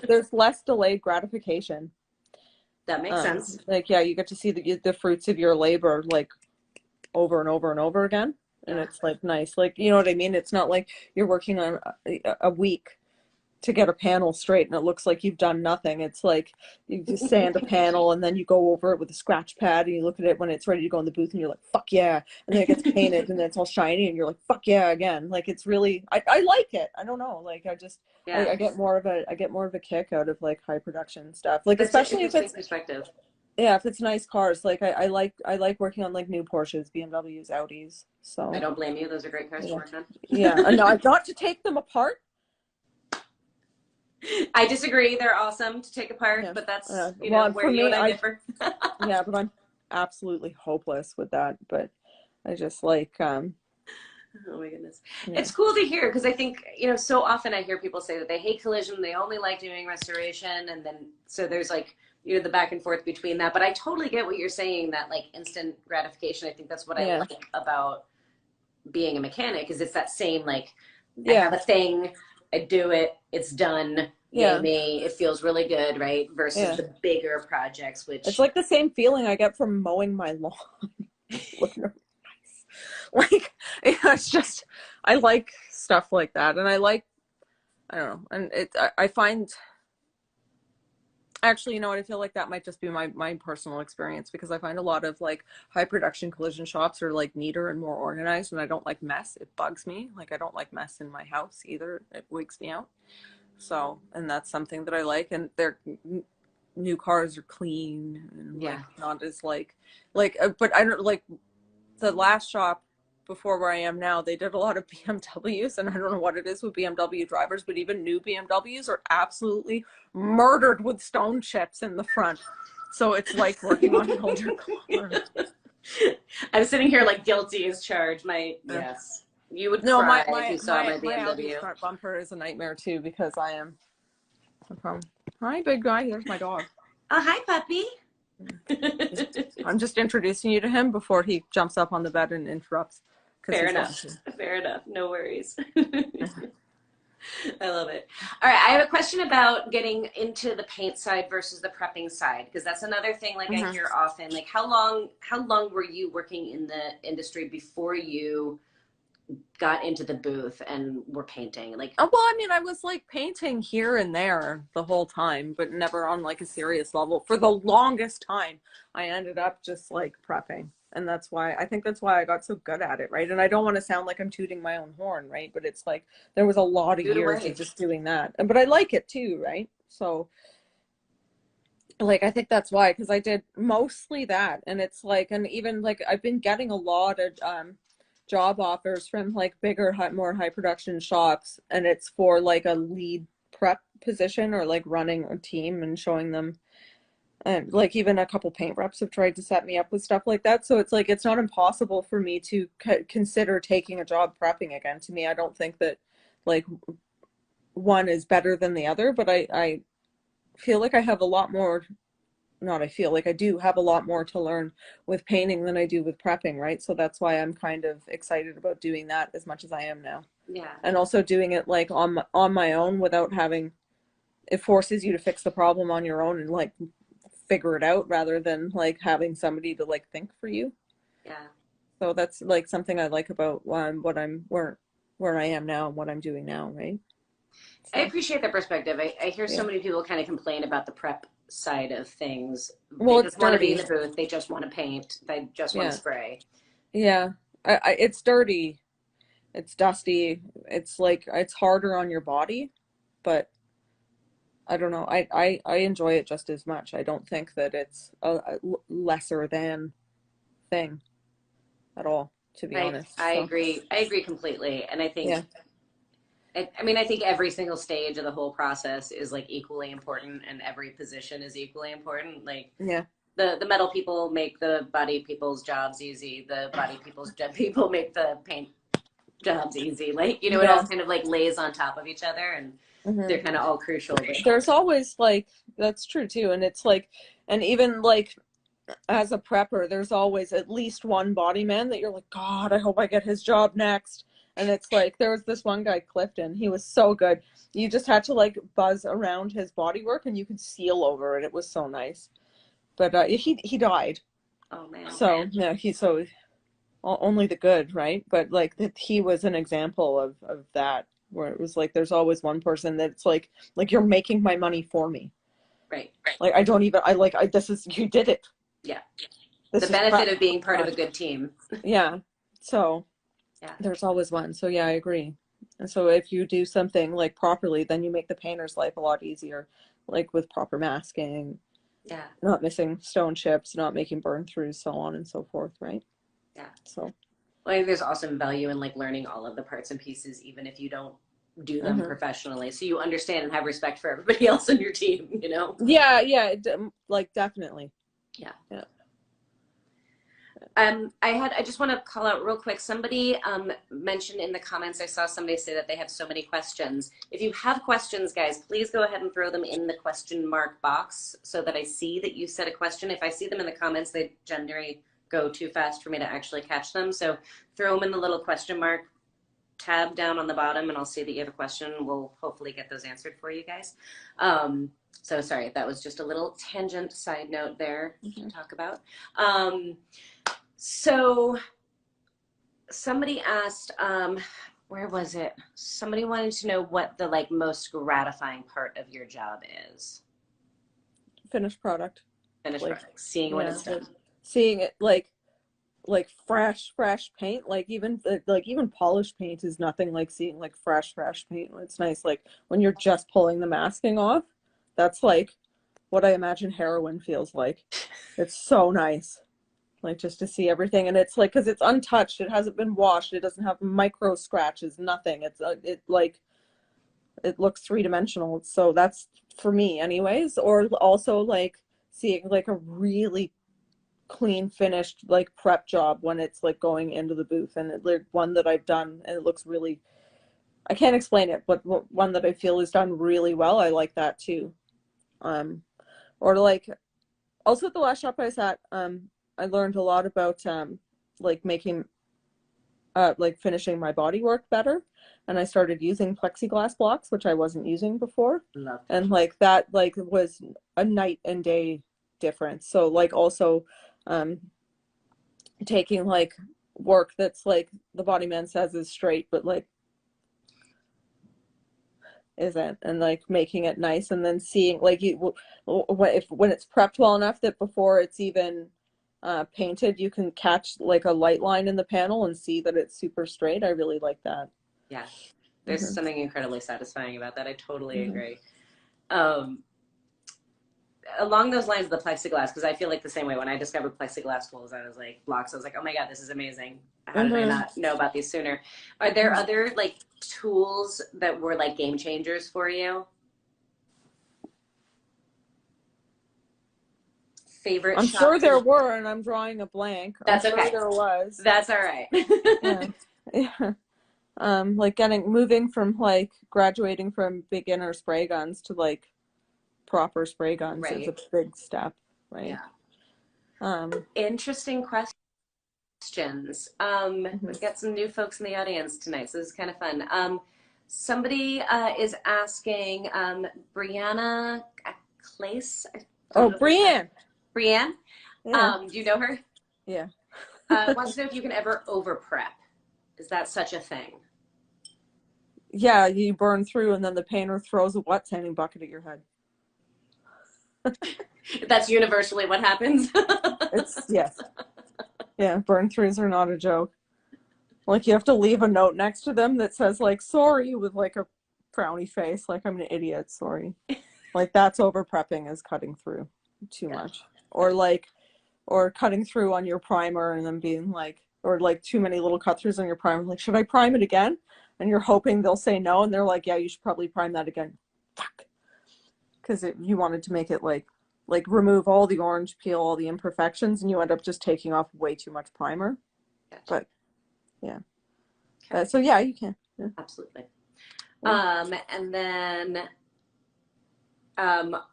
there's less delayed gratification. That makes sense. Like yeah, you get to see the fruits of your labor like over and over and over again, and Yeah. it's like nice. Like you know what I mean? It's not like you're working on a week to get a panel straight and it looks like you've done nothing. It's like you just sand a panel and then you go over it with a scratch pad and you look at it when it's ready to go in the booth and you're like, fuck yeah. And then it gets painted and then it's all shiny and you're like, fuck yeah again. Like it's really, I like it. I don't know. Like I just, Yeah. I get more of a kick out of like high production stuff. Like That's an especially if interesting it's, perspective. yeah, if it's nice cars. Like I like working on like new Porsches, BMWs, Audis. I So don't blame you. Those are great cars to yeah. work on. Yeah. And not to take them apart. I disagree. They're awesome to take apart, Yeah. but that's, Well, where for you me, and I differ. yeah, but I'm absolutely hopeless with that. But I just like, Oh my goodness. yeah, It's cool to hear because I think, so often I hear people say that they hate collision, they only like doing restoration. And then, so there's like, the back and forth between that. But I totally get what you're saying, that like instant gratification. I think that's what I yeah, like about being a mechanic is it's that same, like, I have yeah, a thing, I do it, it's done, yay yeah, me, it feels really good, right? Versus yeah. the bigger projects, It's which like the same feeling I get from mowing my lawn. Looking nice. Like, it's just, I like stuff like that. And I don't know. And I find, actually, you know what? I feel like that might just be my personal experience because I find a lot of like high production collision shops are like neater and more organized, and I don't like mess. It bugs me. Like I don't like mess in my house either. It wigs me out. So, and that's something that I like. And their new cars are clean and like yeah. not as but I don't like the last shop before where I am now, they did a lot of BMWs, and I don't know what it is with BMW drivers, but even new BMWs are absolutely murdered with stone chips in the front. So it's like working on an older car. I'm sitting here like guilty as charged. Yes. You would No, cry my if you my saw my my my Audi's BMW. front bumper is a nightmare too because I am. No problem. Hi, big guy. There's my dog. Oh, hi, puppy. I'm just introducing you to him before he jumps up on the bed and interrupts. Fair enough. Fair enough. No worries. I love it. All right, I have a question about getting into the paint side versus the prepping side because that's another thing like I hear often. Like how long were you working in the industry before you got into the booth and were painting? Like well, I mean, I was like painting here and there the whole time, but never on like a serious level. For the longest time, I ended up just like prepping. And that's why I got so good at it, right? And I don't want to sound like I'm tooting my own horn, right? But it's like there was a lot of years of just doing that. But I like it too, right? So like I think that's why, because I did mostly that. And it's like, and even like I've been getting a lot of job offers from like bigger, more high production shops, and it's for like a lead prep position or like running a team and showing them, and like even a couple paint reps have tried to set me up with stuff like that. So it's like it's not impossible for me to consider taking a job prepping again. To me, I don't think that like one is better than the other, but I feel like I have a lot more, not I feel like I do have a lot more to learn with painting than I do with prepping, right? So that's why I'm kind of excited about doing that as much as I am now. Yeah. And also doing it like on my own without having, it forces you to fix the problem on your own and like figure it out rather than like having somebody to like think for you. Yeah. So that's like something I like about what I'm where I am now and what I'm doing now, right? I So appreciate that perspective. I hear so yeah. many people kind of complain about the prep side of things. They Well, it's just want to be in dirty. the booth. They just want to paint. They just want to Yeah. spray. Yeah. It's dirty. It's dusty. It's like it's harder on your body, but I don't know. I enjoy it just as much. I don't think that it's a lesser than thing at all, to be honest. I So agree. I agree completely. And I think, yeah. I mean, I think every single stage of the whole process is like equally important, and every position is equally important. Like Yeah. the metal people make the body people's jobs easy. The body people's people make the paint jobs easy. Like, you know, it all Yeah. kind of like lays on top of each other, and they're Hmm. kind of all crucial. But There's always like, that's true too. And it's like, and even like as a prepper, there's always at least one body man that you're like, God, I hope I get his job next. And it's like, there was this one guy, Clifton, he was so good. You just had to like buzz around his body work and you could seal over it. It was so nice. But he died. oh man, So no, only the good, right? But like that he was an example of that, where it was like there's always one person that's like you're making my money for me. right. Like I don't even I like I this is you did it. Yeah. The This is benefit prep. of being part of a God. good team. Yeah. So Yeah. there's always one. So yeah, I agree. And so if you do something like properly, then you make the painter's life a lot easier, like with proper masking, Yeah. not missing stone chips, not making burn throughs, so on and so forth, right? Yeah. So Well, I think there's awesome value in like learning all of the parts and pieces, even if you don't do them mhm. professionally. So you understand and have respect for everybody else on your team, you know? Yeah, yeah, like definitely. Yeah. Yeah. I just want to call out real quick. Somebody mentioned in the comments, I saw somebody say that they have so many questions. If you have questions, guys, please go ahead and throw them in the question mark box so that I see that you said a question. If I see them in the comments, they generally go too fast for me to actually catch them. So throw them in the little question mark tab down on the bottom, and I'll see that you have a question. We'll hopefully get those answered for you guys. So sorry, that was just a little tangent side note there to talk about. So somebody asked, where was it? Somebody wanted to know what the like most gratifying part of your job is. Finished product. Finished Like product, seeing when yeah, it's done. seeing it like fresh paint, like even polished paint is nothing like seeing like fresh paint. It's nice like when you're just pulling the masking off. That's like what I imagine heroin feels like. It's so nice. Like just to see everything, and it's like because it's untouched, it hasn't been washed, it doesn't have micro scratches, nothing. It's it like it looks three-dimensional. So that's for me anyways. Or also like seeing like a really clean finished like prep job when it's like going into the booth, and like one that I've done and it looks really, I can't explain it, but one that I feel is done really well. I like that too. um or like also at the last shop I was at, I learned a lot about like making like finishing my body work better, and I started using plexiglass blocks, which I wasn't using before. Love. And like that like was a night and day difference. So like also um taking like work that's like the body man says is straight but like isn't, and like making it nice, and then seeing like you when it's prepped well enough that before it's even painted you can catch like a light line in the panel and see that it's super straight. I really like that. Yeah, there's Hmm. something incredibly satisfying about that. I totally Hmm. agree. Um, Along those lines of the plexiglass, because I feel like the same way when I discovered plexiglass tools, I was like blocks. I was like, oh my god, this is amazing. How did I Hmm. not know about these sooner? Are there other like tools that were like game changers for you? favorite I'm shop sure there were, and I'm drawing a blank. That's I'm sure okay. there was. That's all right. Yeah. Yeah. Like moving from like graduating from beginner spray guns to like proper spray guns is a big step, right? Yeah. Interesting questions. We've got some new folks in the audience tonight, so this is kind of fun. Somebody is asking, Brianna Clace. Oh, Brienne. Brienne? Yeah. Do you know her? Yeah. Wants to know if you can ever over prep. Is that such a thing? Yeah, you burn through and then the painter throws a wet sanding bucket at your head. That's universally what happens. Yes. Yeah, burn throughs are not a joke. Like you have to leave a note next to them that says like sorry with like a frowny face, like I'm an idiot, sorry. Like that's over prepping is cutting through too much. Or cutting through on your primer and then being like, or like too many little cut throughs on your primer, like should I prime it again? And you're hoping they'll say no, and they're like, yeah, you should probably prime that again. Fuck. Because you wanted to make it like remove all the orange peel, all the imperfections, and you end up just taking off way too much primer. Gotcha. But yeah. Okay. So yeah, you can. Yeah. Absolutely. And then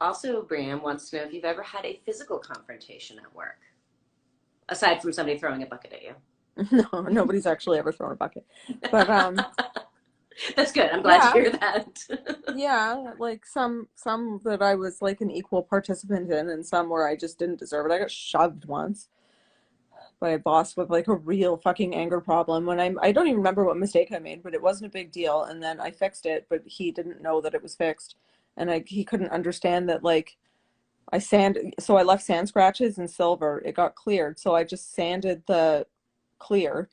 also Brian wants to know if you've ever had a physical confrontation at work, aside from somebody throwing a bucket at you. No, nobody's actually ever thrown a bucket. But that's good. I'm glad to hear that. Yeah, like some that I was like an equal participant in, and some where I just didn't deserve it. I got shoved once by a boss with like a real fucking anger problem when I don't even remember what mistake I made, but it wasn't a big deal, and then I fixed it, but he didn't know that it was fixed, and he couldn't understand that like so I left sand scratches in silver. It got cleared, so I just sanded the clear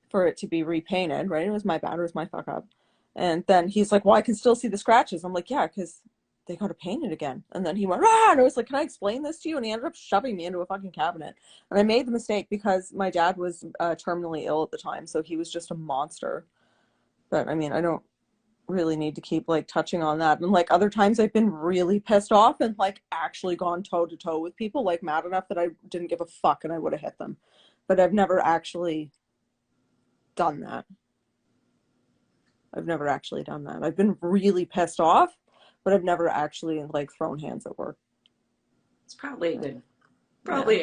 for it to be repainted, right? It was my bad, it was my fuck up. And then he's like, well, I can still see the scratches. I'm like, yeah, because they got to paint it again. And then he went, and I was like, can I explain this to you? And he ended up shoving me into a fucking cabinet. And I made the mistake because my dad was terminally ill at the time, so he was just a monster. But I mean, I don't really need to keep like touching on that. And like other times I've been really pissed off and like actually gone toe to toe with people, like mad enough that I didn't give a fuck and I would have hit them. But I've never actually done that. I've never actually done that. I've been really pissed off, but I've never actually like thrown hands at work. It's probably a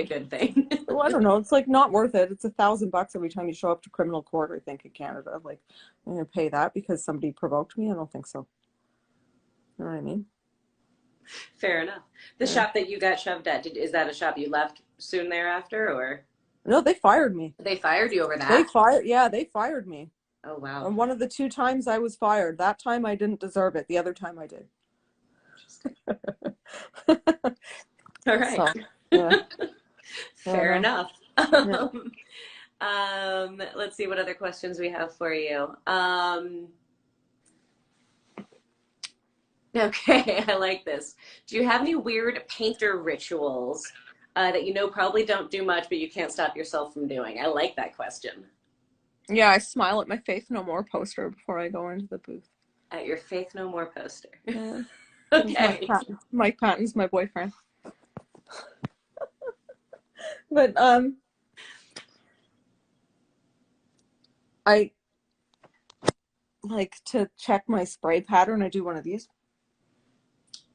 good thing. Well, I don't know. It's like not worth it. It's $1,000 every time you show up to criminal court, I think, in Canada. Like, I'm gonna pay that because somebody provoked me? I don't think so. You know what I mean? Fair enough. The shop that you got shoved at, is that a shop you left soon thereafter, or? No, they fired me. They fired you over that? They fired me. Oh, wow. And one of the 2 times I was fired. That time I didn't deserve it. The other time I did. All right. So, yeah. Fair enough. Yeah. Let's see what other questions we have for you. Okay, I like this. Do you have any weird painter rituals that you know probably don't do much, but you can't stop yourself from doing? I like that question. Yeah, I smile at my Faith No More poster before I go into the booth. At your Faith No More poster. Yeah. Okay. Mike Patton's my boyfriend. But I like to check my spray pattern. I do one of these.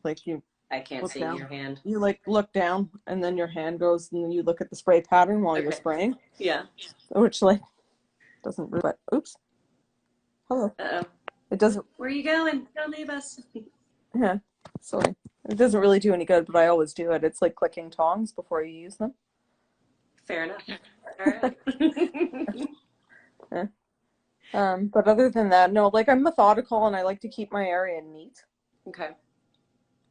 Like I can't see your hand. You like look down and then your hand goes and then you look at the spray pattern while you're spraying. Yeah. Which like doesn't really, but oops. Hello. Uh-oh. It doesn't. Where are you going? Don't leave us. Yeah. Sorry. It doesn't really do any good, but I always do it. It's like clicking tongs before you use them. Fair enough. All right. Yeah. But other than that, no, like I'm methodical and I like to keep my area neat. Okay.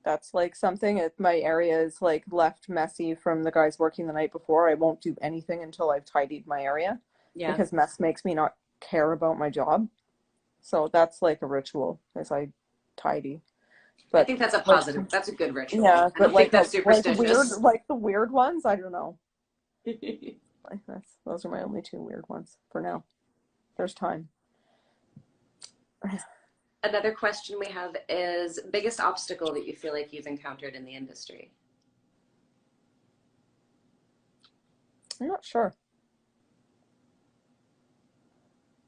That's like something. If my area is like left messy from the guys working the night before, I won't do anything until I've tidied my area. Yeah. Because mess makes me not care about my job. So that's like a ritual, as I tidy. But I think that's a positive. Like, that's a good ritual. Yeah, but like that's superstitious. Like the weird ones, I don't know. Like those are my only 2 weird ones for now. There's time. Another question we have is biggest obstacle that you feel like you've encountered in the industry? I'm not sure.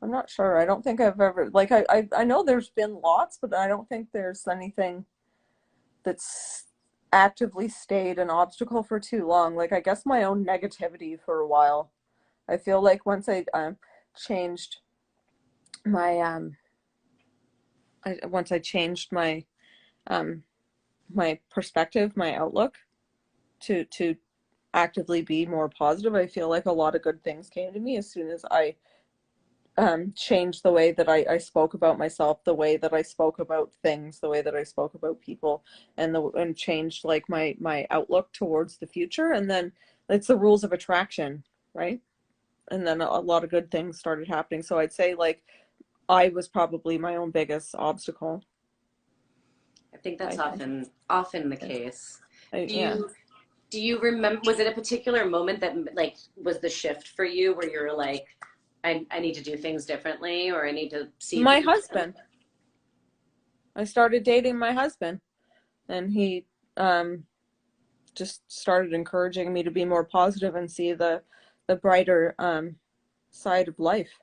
I'm not sure. I don't think I've ever, like, I know there's been lots, but I don't think there's anything that's actively stayed an obstacle for too long. Like, I guess my own negativity for a while. I feel like once I changed my once I changed my um my perspective, my outlook to actively be more positive, I feel like a lot of good things came to me as soon as I changed the way that I spoke about myself, the way that I spoke about things, the way that I spoke about people, and changed like my outlook towards the future. And then it's the rules of attraction, right? And then a lot of good things started happening. So I'd say like I was probably my own biggest obstacle. I think that's I think. often the case. Do Yeah. you remember, was it a particular moment that like was the shift for you where you're like, I need to do things differently, or I need to see My things husband. I started dating my husband, and he just started encouraging me to be more positive and see the brighter side of life,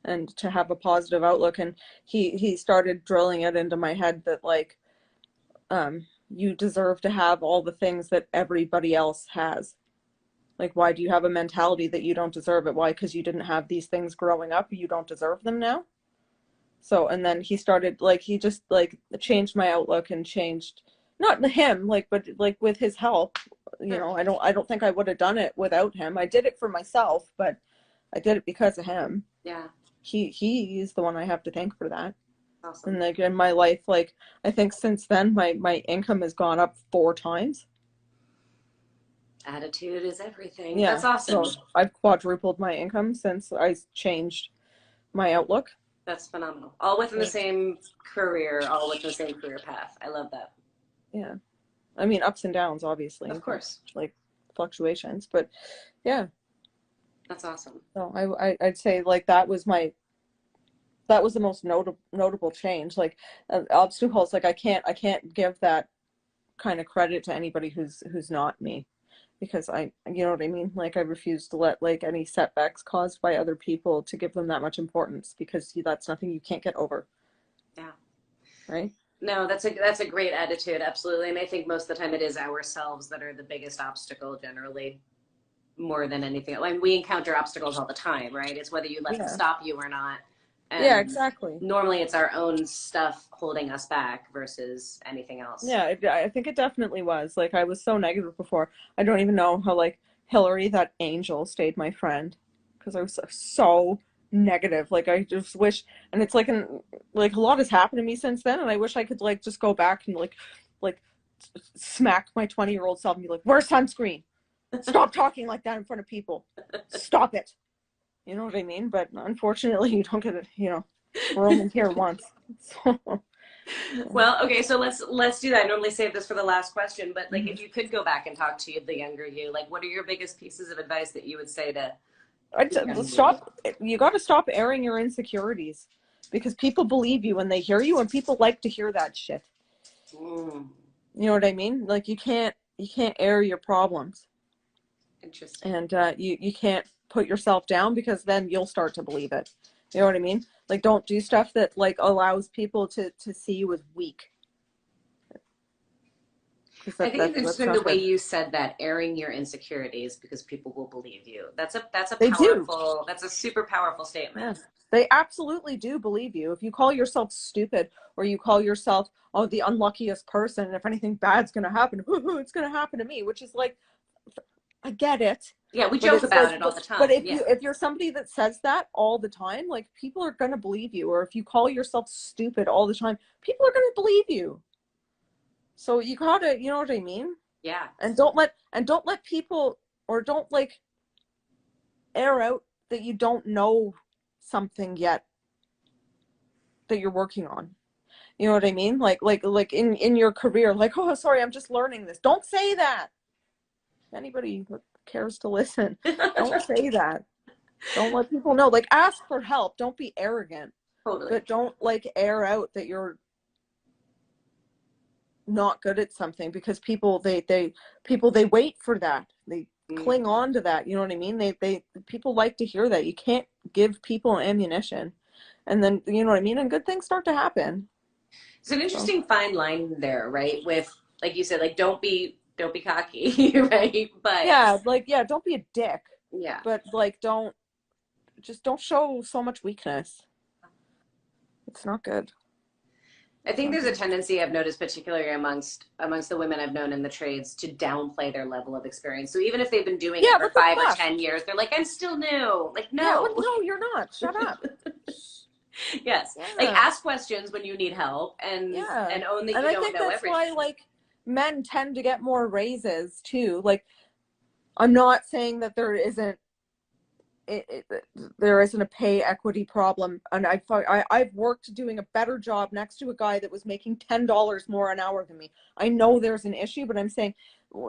and to have a positive outlook. And he started drilling it into my head that like you deserve to have all the things that everybody else has. Like, why do you have a mentality that you don't deserve it? Why? Because you didn't have these things growing up, you don't deserve them now. So, and then he started like, he just like changed my outlook and changed, not him, like, but like with his help. You Sure. know, I don't think I would have done it without him. I did it for myself, but I did it because of him. Yeah. He is the one I have to thank for that. And Awesome. like in my life, like I think since then my income has gone up 4 times. Attitude is everything. Yeah. That's awesome. So I've quadrupled my income since I changed my outlook. That's phenomenal. All within the Yeah. same career, all within the same career path. I love that. Yeah. I mean, ups and downs, obviously, Of course. like fluctuations, but yeah. That's awesome. So I'd say like that was the most notable change. Like obstacles, like I can't give that kind of credit to anybody who's not me, because you know what I mean? Like I refuse to let like any setbacks caused by other people to give them that much importance, because that's nothing you can't get over, Yeah. right? No, that's a great attitude, absolutely. And I think most of the time it is ourselves that are the biggest obstacle generally, more than anything. Like we encounter obstacles all the time, right? It's whether you let them Yeah. stop you or not. Yeah, And exactly. normally it's our own stuff holding us back versus anything else. Yeah, I think it definitely was. Like I was so negative before. I don't even know how like Hillary, that angel, stayed my friend, because I was so negative. Like I just wish, and it's like a lot has happened to me since then, and I wish I could like just go back and like smack my 20-year-old self and be like, "Wear sunscreen. Stop talking like that in front of people. Stop it." You know what I mean? But unfortunately, you don't get it. You know, we're only here once. So, Well, okay, so let's do that. I normally save this for the last question, but like mhm. if you could go back and talk to the younger you, like what are your biggest pieces of advice that you would say to the younger you? Stop. You got to stop airing your insecurities, because people believe you when they hear you, and people like to hear that shit. Mm, You know what I mean? Like you can't air your problems, interesting. and you can't put yourself down, because then you'll start to believe it. You know what I mean? Like don't do stuff that like allows people to see you as weak, because I think it's that's interesting the not way good. you said that, airing your insecurities because people will believe you. That's a They do. powerful, that's a super powerful statement. Yeah. They absolutely do believe you. If you call yourself stupid, or you call yourself, oh, the unluckiest person, and if anything bad's going to happen, it's going to happen to me, which is like, I get it. Yeah, we But joke it's like, about it all but, the but time. if Yeah. you're somebody that says that all the time, like people are going to believe you. Or if you call yourself stupid all the time, people are going to believe you. So you gotta, you know what I mean? Yeah. And don't let people, or don't like air out that you don't know something yet that you're working on. You know what I mean? Like in your career, like, oh, sorry, I'm just learning this. Don't say that. Anybody who cares to listen, don't say that. Don't let people know. Like, ask for help. Don't be arrogant, Totally. but don't like air out that you're not good at something, because people they wait for that. cling on to that. You know what I mean? People like to hear that. You can't give people ammunition. And then, you know what I mean? And good things start to happen. It's an interesting fine line there, right? With, like you said, like don't be cocky, right? But yeah, like, yeah, don't be a dick. Yeah. But like don't show so much weakness. It's not good. I think there's a tendency I've noticed, particularly amongst the women I've known in the trades, to downplay their level of experience. So even if they've been doing it for 5 or 10 years, they're like, I'm still new. Like, no. Yeah, well, no, you're not. Shut up. Yes. Yeah. Like, ask questions when you need help and own that you don't know everything. And I think that's why, like, men tend to get more raises, too. Like, I'm not saying that there isn't a pay equity problem, and I've worked doing a better job next to a guy that was making $10 more an hour than me. I know there's an issue, but I'm saying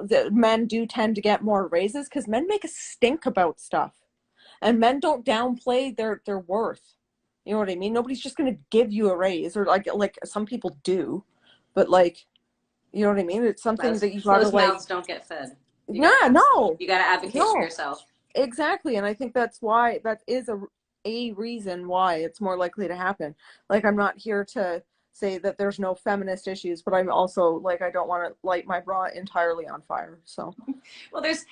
that men do tend to get more raises because men make a stink about stuff, and men don't downplay their worth. You know what I mean? Nobody's just going to give you a raise, or like some people do, but like, you know what I mean? It's something that you gotta like. Mouths don't get fed. You gotta advocate for yourself. Exactly. And I think that is a reason why it's more likely to happen. Like, I'm not here to say that there's no feminist issues, but I'm also like, I don't want to light my bra entirely on fire. So, well, there's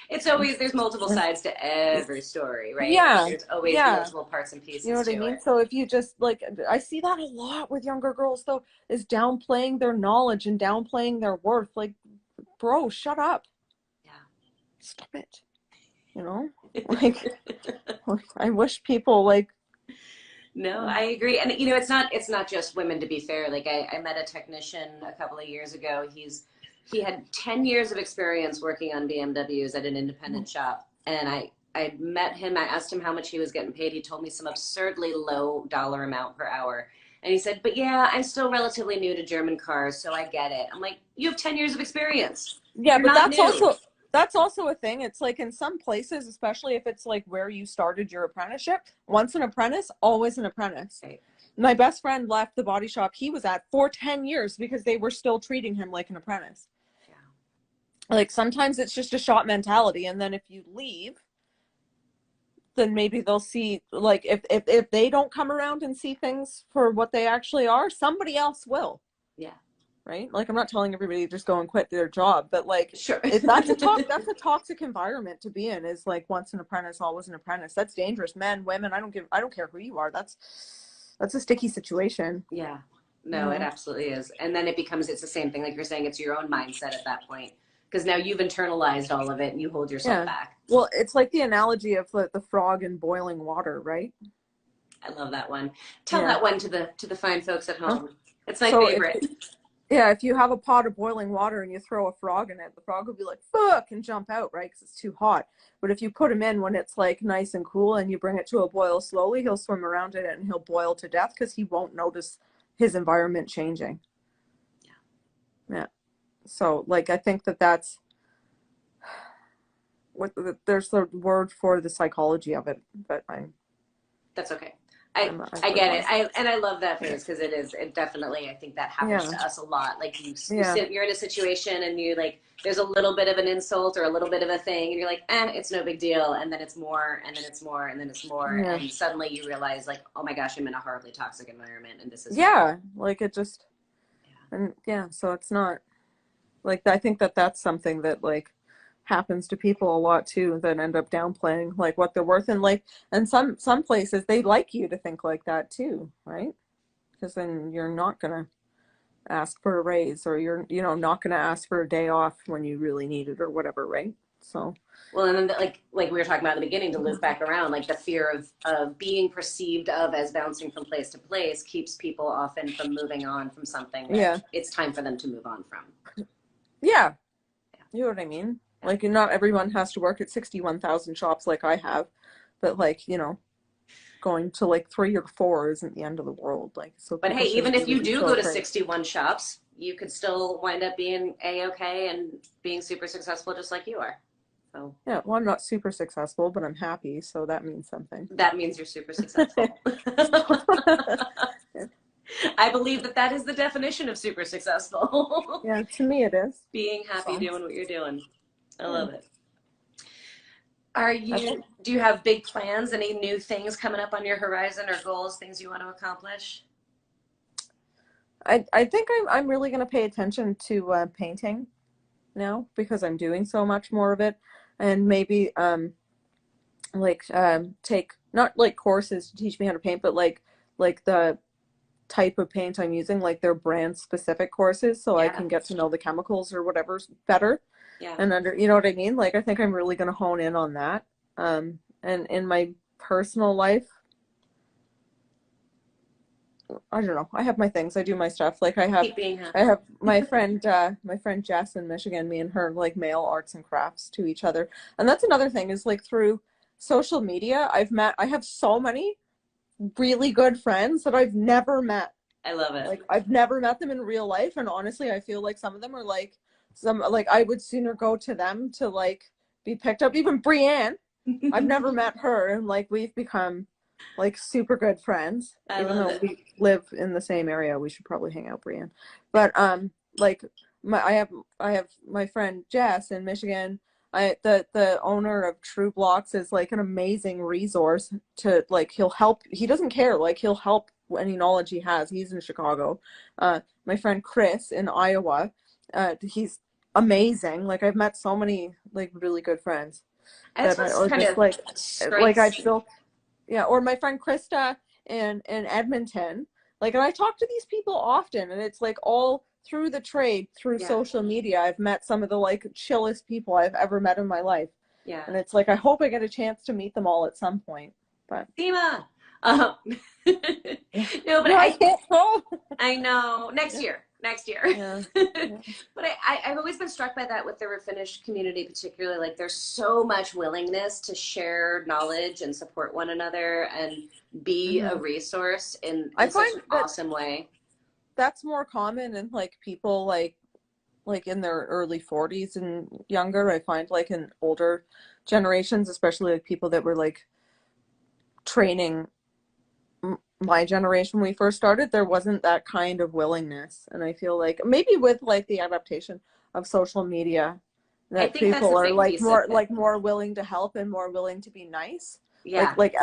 multiple sides to every story, right? Yeah. There's always multiple parts and pieces. You know what I mean? So if you just like, I see that a lot with younger girls though, is downplaying their knowledge and downplaying their worth. Like, bro, shut up. Yeah. Stop it. You know, like, I wish people like. No, I agree. And you know, it's not just women, to be fair. Like I met a technician a couple of years ago. He had 10 years of experience working on BMWs at an independent shop. And I met him. I asked him how much he was getting paid. He told me some absurdly low dollar amount per hour. And he said, but yeah, I'm still relatively new to German cars, so I get it. I'm like, you have 10 years of experience. Yeah, but that's also a thing. It's like in some places, especially if it's like where you started your apprenticeship, once an apprentice, always an apprentice. Right. My best friend left the body shop he was at for 10 years because they were still treating him like an apprentice. Yeah. Like, sometimes it's just a shop mentality. And then if you leave, then maybe they'll see, like, if they don't come around and see things for what they actually are, somebody else will. Yeah. Right? Like, I'm not telling everybody to just go and quit their job, but like, sure. that's a toxic environment to be in, is like, once an apprentice, always an apprentice. That's dangerous. Men, women, I don't care who you are. That's a sticky situation. Yeah. No, it absolutely is. And then it's the same thing. Like you're saying, it's your own mindset at that point. Because now you've internalized all of it and you hold yourself back. Well, it's like the analogy of the frog in boiling water, right? I love that one. Tell that one to the fine folks at home. It's my favorite. If you have a pot of boiling water and you throw a frog in it, the frog will be like, fuck, and jump out, right? Because it's too hot. But if you put him in when it's like nice and cool and you bring it to a boil slowly, he'll swim around in it and he'll boil to death because he won't notice his environment changing. Yeah. So, like, I think that's there's the word for the psychology of it, but that's okay. I get it. I love that phrase because it definitely, I think that happens to us a lot. Like you're in a situation and you like, there's a little bit of an insult or a little bit of a thing and you're like, it's no big deal. And then it's more, and then it's more, and then it's more. Yeah. And suddenly you realize like, oh my gosh, I'm in a horribly toxic environment and this is. Yeah. Like it just, and so it's not like, I think that's something that like happens to people a lot too, that end up downplaying like what they're worth, and like, and some places they like you to think like that too, right? Because then you're not gonna ask for a raise, or you're not gonna ask for a day off when you really need it or whatever, right? So well, and then like we were talking about in the beginning, to loop back around, like the fear of being perceived of as bouncing from place to place keeps people often from moving on from something that it's time for them to move on from. Yeah. You know what I mean? Like, not everyone has to work at 61,000 shops like I have, but like, going to like 3 or 4 isn't the end of the world. Like, so. But hey, even if you do go to 61 shops, you could still wind up being A-okay and being super successful just like you are. So. Yeah, well, I'm not super successful, but I'm happy, so that means something. That means you're super successful. I believe that is the definition of super successful. Yeah, to me it is. Being happy doing what you're doing. I love it. Do you have big plans? Any new things coming up on your horizon or goals, things you want to accomplish? I think I'm really going to pay attention to painting now because I'm doing so much more of it, and maybe take not like courses to teach me how to paint, but like the type of paint I'm using, like their brand specific courses, so I Yeah. can get to know the chemicals or whatever's better Yeah. and you know what I mean? Like I think I'm really going to hone in on that. And in my personal life, I don't know. I have my things. I do my stuff. Like Keep being I happy. have my friend Jess in Michigan. Me and her like mail arts and crafts to each other. And that's another thing is like through social media, I have so many really good friends that I've never met. I love it. Like I've never met them in real life, and honestly, I feel like some of them are like I would sooner go to them to like be picked up. Even Brienne, I've never met her, and like we've become like super good friends. I Even love though it. we live in the same area, we should probably hang out, Brienne. But like I have my friend Jess in Michigan. The owner of True Blocks is like an amazing resource to like he'll help. He doesn't care, like he'll help any knowledge he has. He's in Chicago. My friend Chris in Iowa, he's amazing. Like I've met so many like really good friends That's that I what's or kind just of like I've strikes. still yeah, or my friend Krista in Edmonton. Like, and I talk to these people often, and it's like all through the trade, through Yeah. social media. I've met some of the like chillest people I've ever met in my life, Yeah. and it's like I hope I get a chance to meet them all at some point. But Dima. Um, yeah, no, but no, I can't go. I know Yeah, next year. yeah, yeah. But I've always been struck by that with the Refinish community, particularly. Like, there's so much willingness to share knowledge and support one another and be a Mm-hmm. resource I in such find an that awesome way. that's more common in like people like in their early 40s and younger. I find like in older generations, especially like people that were like training my generation when we first started, there wasn't that kind of willingness. And I feel like maybe with like the adaptation of social media, I that think that's a people are big piece of it. like more willing to help and more willing to be nice. Yeah. Like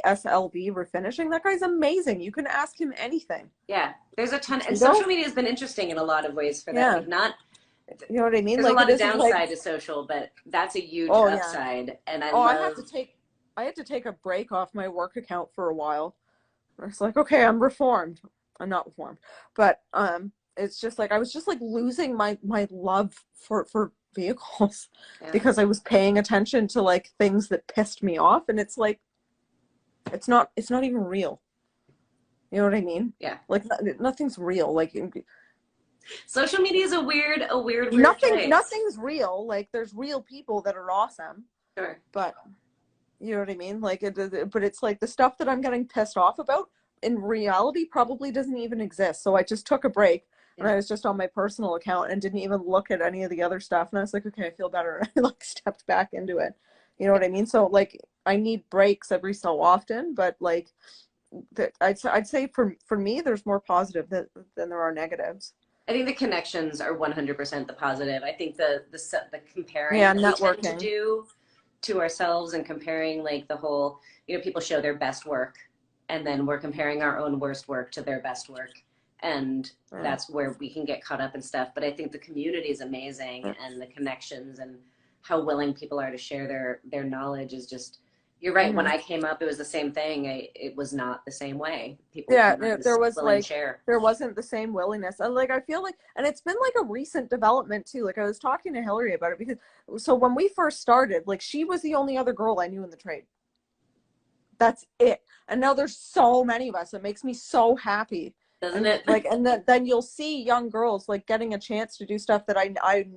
SLB refinishing, that guy's amazing. You can ask him anything. Yeah. There's a ton, and You social know? media has been interesting in a lot of ways for that. Yeah. Like, not, You know what I mean? there's a Like it lot of isn't like, downside to social, but that's a huge oh yeah. upside. And I Oh, love, I had to take a break off my work account for a while. It's like, okay, I'm reformed. I'm not reformed, but it's just like I was just like losing my love for vehicles yeah. because I was paying attention to like things that pissed me off, and it's like it's not even real. You know what I mean? Yeah. Like nothing's real. Like Social media is weird place. nothing's real. Like there's real people that are awesome, Sure. but you know what I mean? Like, but it's like the stuff that I'm getting pissed off about in reality probably doesn't even exist. So I just took a break and Yeah. I was just on my personal account and didn't even look at any of the other stuff. And I was like, okay, I feel better. I like stepped back into it. You know what I mean? So like, I need breaks every so often, but like, I'd say for me, there's more positive than there are negatives. I think the connections are 100% the positive. I think the comparing Yeah, that we tend to networking. do to ourselves and comparing like the whole, people show their best work and then we're comparing our own worst work to their best work. And Yeah, that's where we can get caught up in stuff. But I think the community is amazing yeah. and the connections and how willing people are to share their knowledge is just, you're right. When Mm-hmm. I came up, it was the same thing. It was not the same way. People Yeah, weren't there as was willing to like share. there wasn't the same willingness. And like I feel like and it's been like a recent development too. Like I was talking to Hillary about it because so when we first started, like she was the only other girl I knew in the trade. That's it. And now there's so many of us. It makes me so happy. Doesn't And it? like and then you'll see young girls like getting a chance to do stuff that I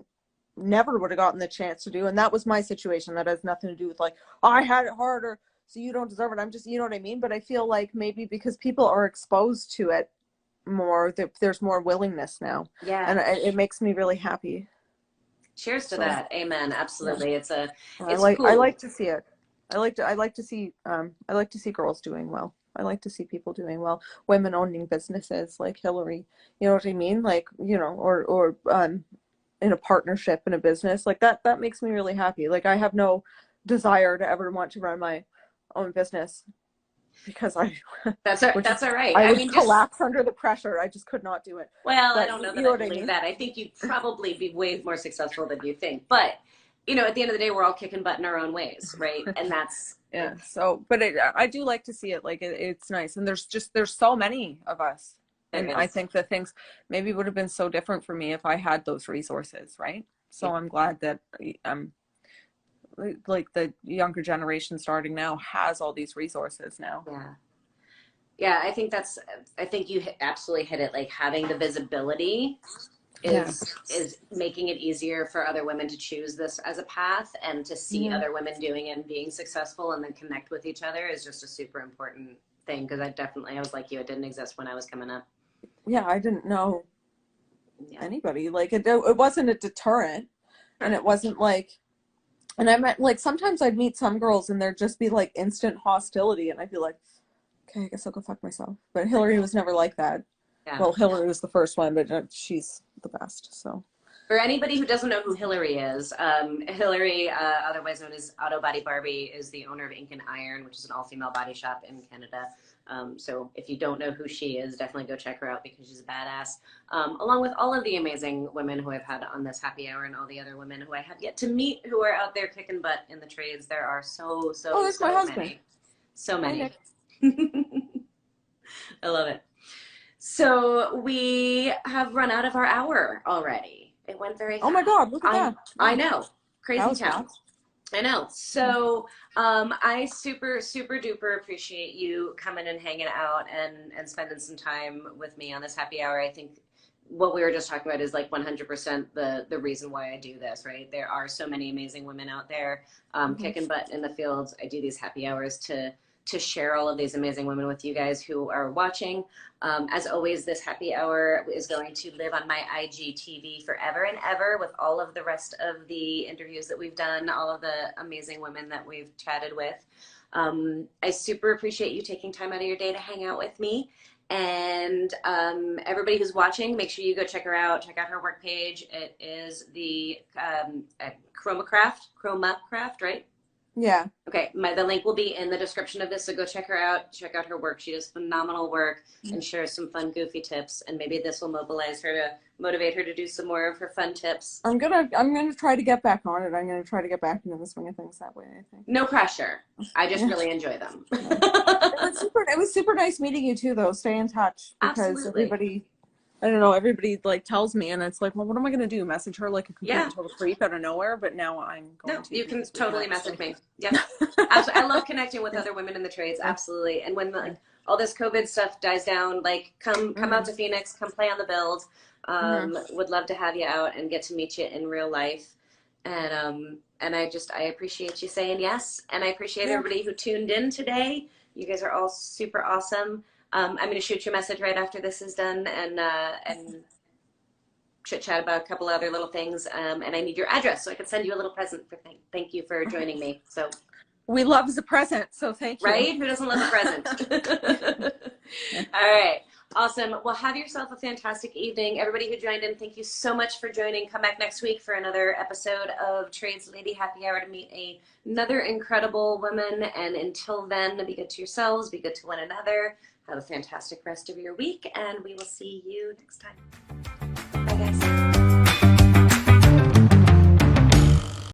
never would have gotten the chance to do. And that was my situation. That has nothing to do with like, oh, I had it harder, so you don't deserve it. I'm just, you know what I mean? But I feel like maybe because people are exposed to it more, there's more willingness now. Yeah. And it makes me really happy. Cheers to So that. Amen. yeah, Absolutely. It's I cool. like to see it. I like to see girls doing well. I like to see people doing well. Women owning businesses like Hillary. You know what I mean? Like, you know, or in a partnership in a business like that makes me really happy. Like I have no desire to ever want to run my own business because That's all right. I I would mean, collapse under the pressure. I just could not do it. well, I But don't know you that know I what I believe mean? that. I think you'd probably be way more successful than you think. But, you know, at the end of the day, we're all kicking butt in our own ways, right? And that's Yeah. So, but I do like to see it. Like it's nice, and there's so many of us, there and I is. think that things maybe would have been so different for me if I had those resources, right? Yeah. So I'm glad that like the younger generation starting now has all these resources now. Yeah. Yeah, I think you absolutely hit it. Like having the visibility Yeah. is making it easier for other women to choose this as a path and to see Yeah. other women doing it and being successful and then connect with each other is just a super important thing because I was like you, it didn't exist when I was coming up. Yeah, I didn't know Yeah. anybody. Like it wasn't a deterrent, and Sure. it wasn't like, and I meant like sometimes I'd meet some girls and there'd just be like instant hostility, and I'd be like, okay, I guess I'll go fuck myself. But Hillary was never like that. Yeah. Well, Hillary was the first one, but she's the best. So For anybody who doesn't know who Hillary is, Hillary, otherwise known as Auto Body Barbie, is the owner of Ink and Iron, which is an all-female body shop in Canada. So if you don't know who she is, definitely go check her out because she's a badass. Along with all of the amazing women who I've had on this happy hour and all the other women who I have yet to meet who are out there kicking butt in the trades. There are so there's my husband. many. So Hi, many. Nick. I love it. So we have run out of our hour already. It went very fast. Oh my God, look at that. I know. That Crazy was town. fast. I know. So I super duper appreciate you coming and hanging out and spending some time with me on this happy hour. I think what we were just talking about is like 100% the reason why I do this, right? There are so many amazing women out there kicking butt in the fields. I do these happy hours to share all of these amazing women with you guys who are watching. As always, this happy hour is going to live on my IGTV forever and ever with all of the rest of the interviews that we've done, all of the amazing women that we've chatted with. I super appreciate you taking time out of your day to hang out with me. And everybody who's watching, make sure you go check her out. Check out her work page. It is the Chromacraft, right? Yeah. Okay, the link will be in the description of this, so go check her out. Check out her work. She does phenomenal work and shares some fun, goofy tips. And maybe this will motivate her to do some more of her fun tips. I'm gonna try to get back on it. I'm gonna try to get back into the swing of things that way, I think. No pressure. I just really enjoy them. It was super nice meeting you too, though. Stay in touch because Absolutely. everybody like tells me, and it's like, well, what am I gonna do? Message her like a complete total creep out of nowhere? But now I'm going to. You can totally message me. Yeah, I love connecting with other women in the trades. Absolutely. And when all this COVID stuff dies down, like come out to Phoenix, come play on the build. Would love to have you out and get to meet you in real life. And I appreciate you saying yes, and I appreciate everybody who tuned in today. You guys are all super awesome. I'm going to shoot you a message right after this is done and chit chat about a couple other little things. And I need your address so I can send you a little present for thank you for joining me. So we love the present, so thank you. Right? Who doesn't love a present? All right. Awesome. Well, have yourself a fantastic evening. Everybody who joined in, thank you so much for joining. Come back next week for another episode of Trades Lady Happy Hour to meet another incredible woman. And until then, be good to yourselves, be good to one another. Have a fantastic rest of your week, and we will see you next time.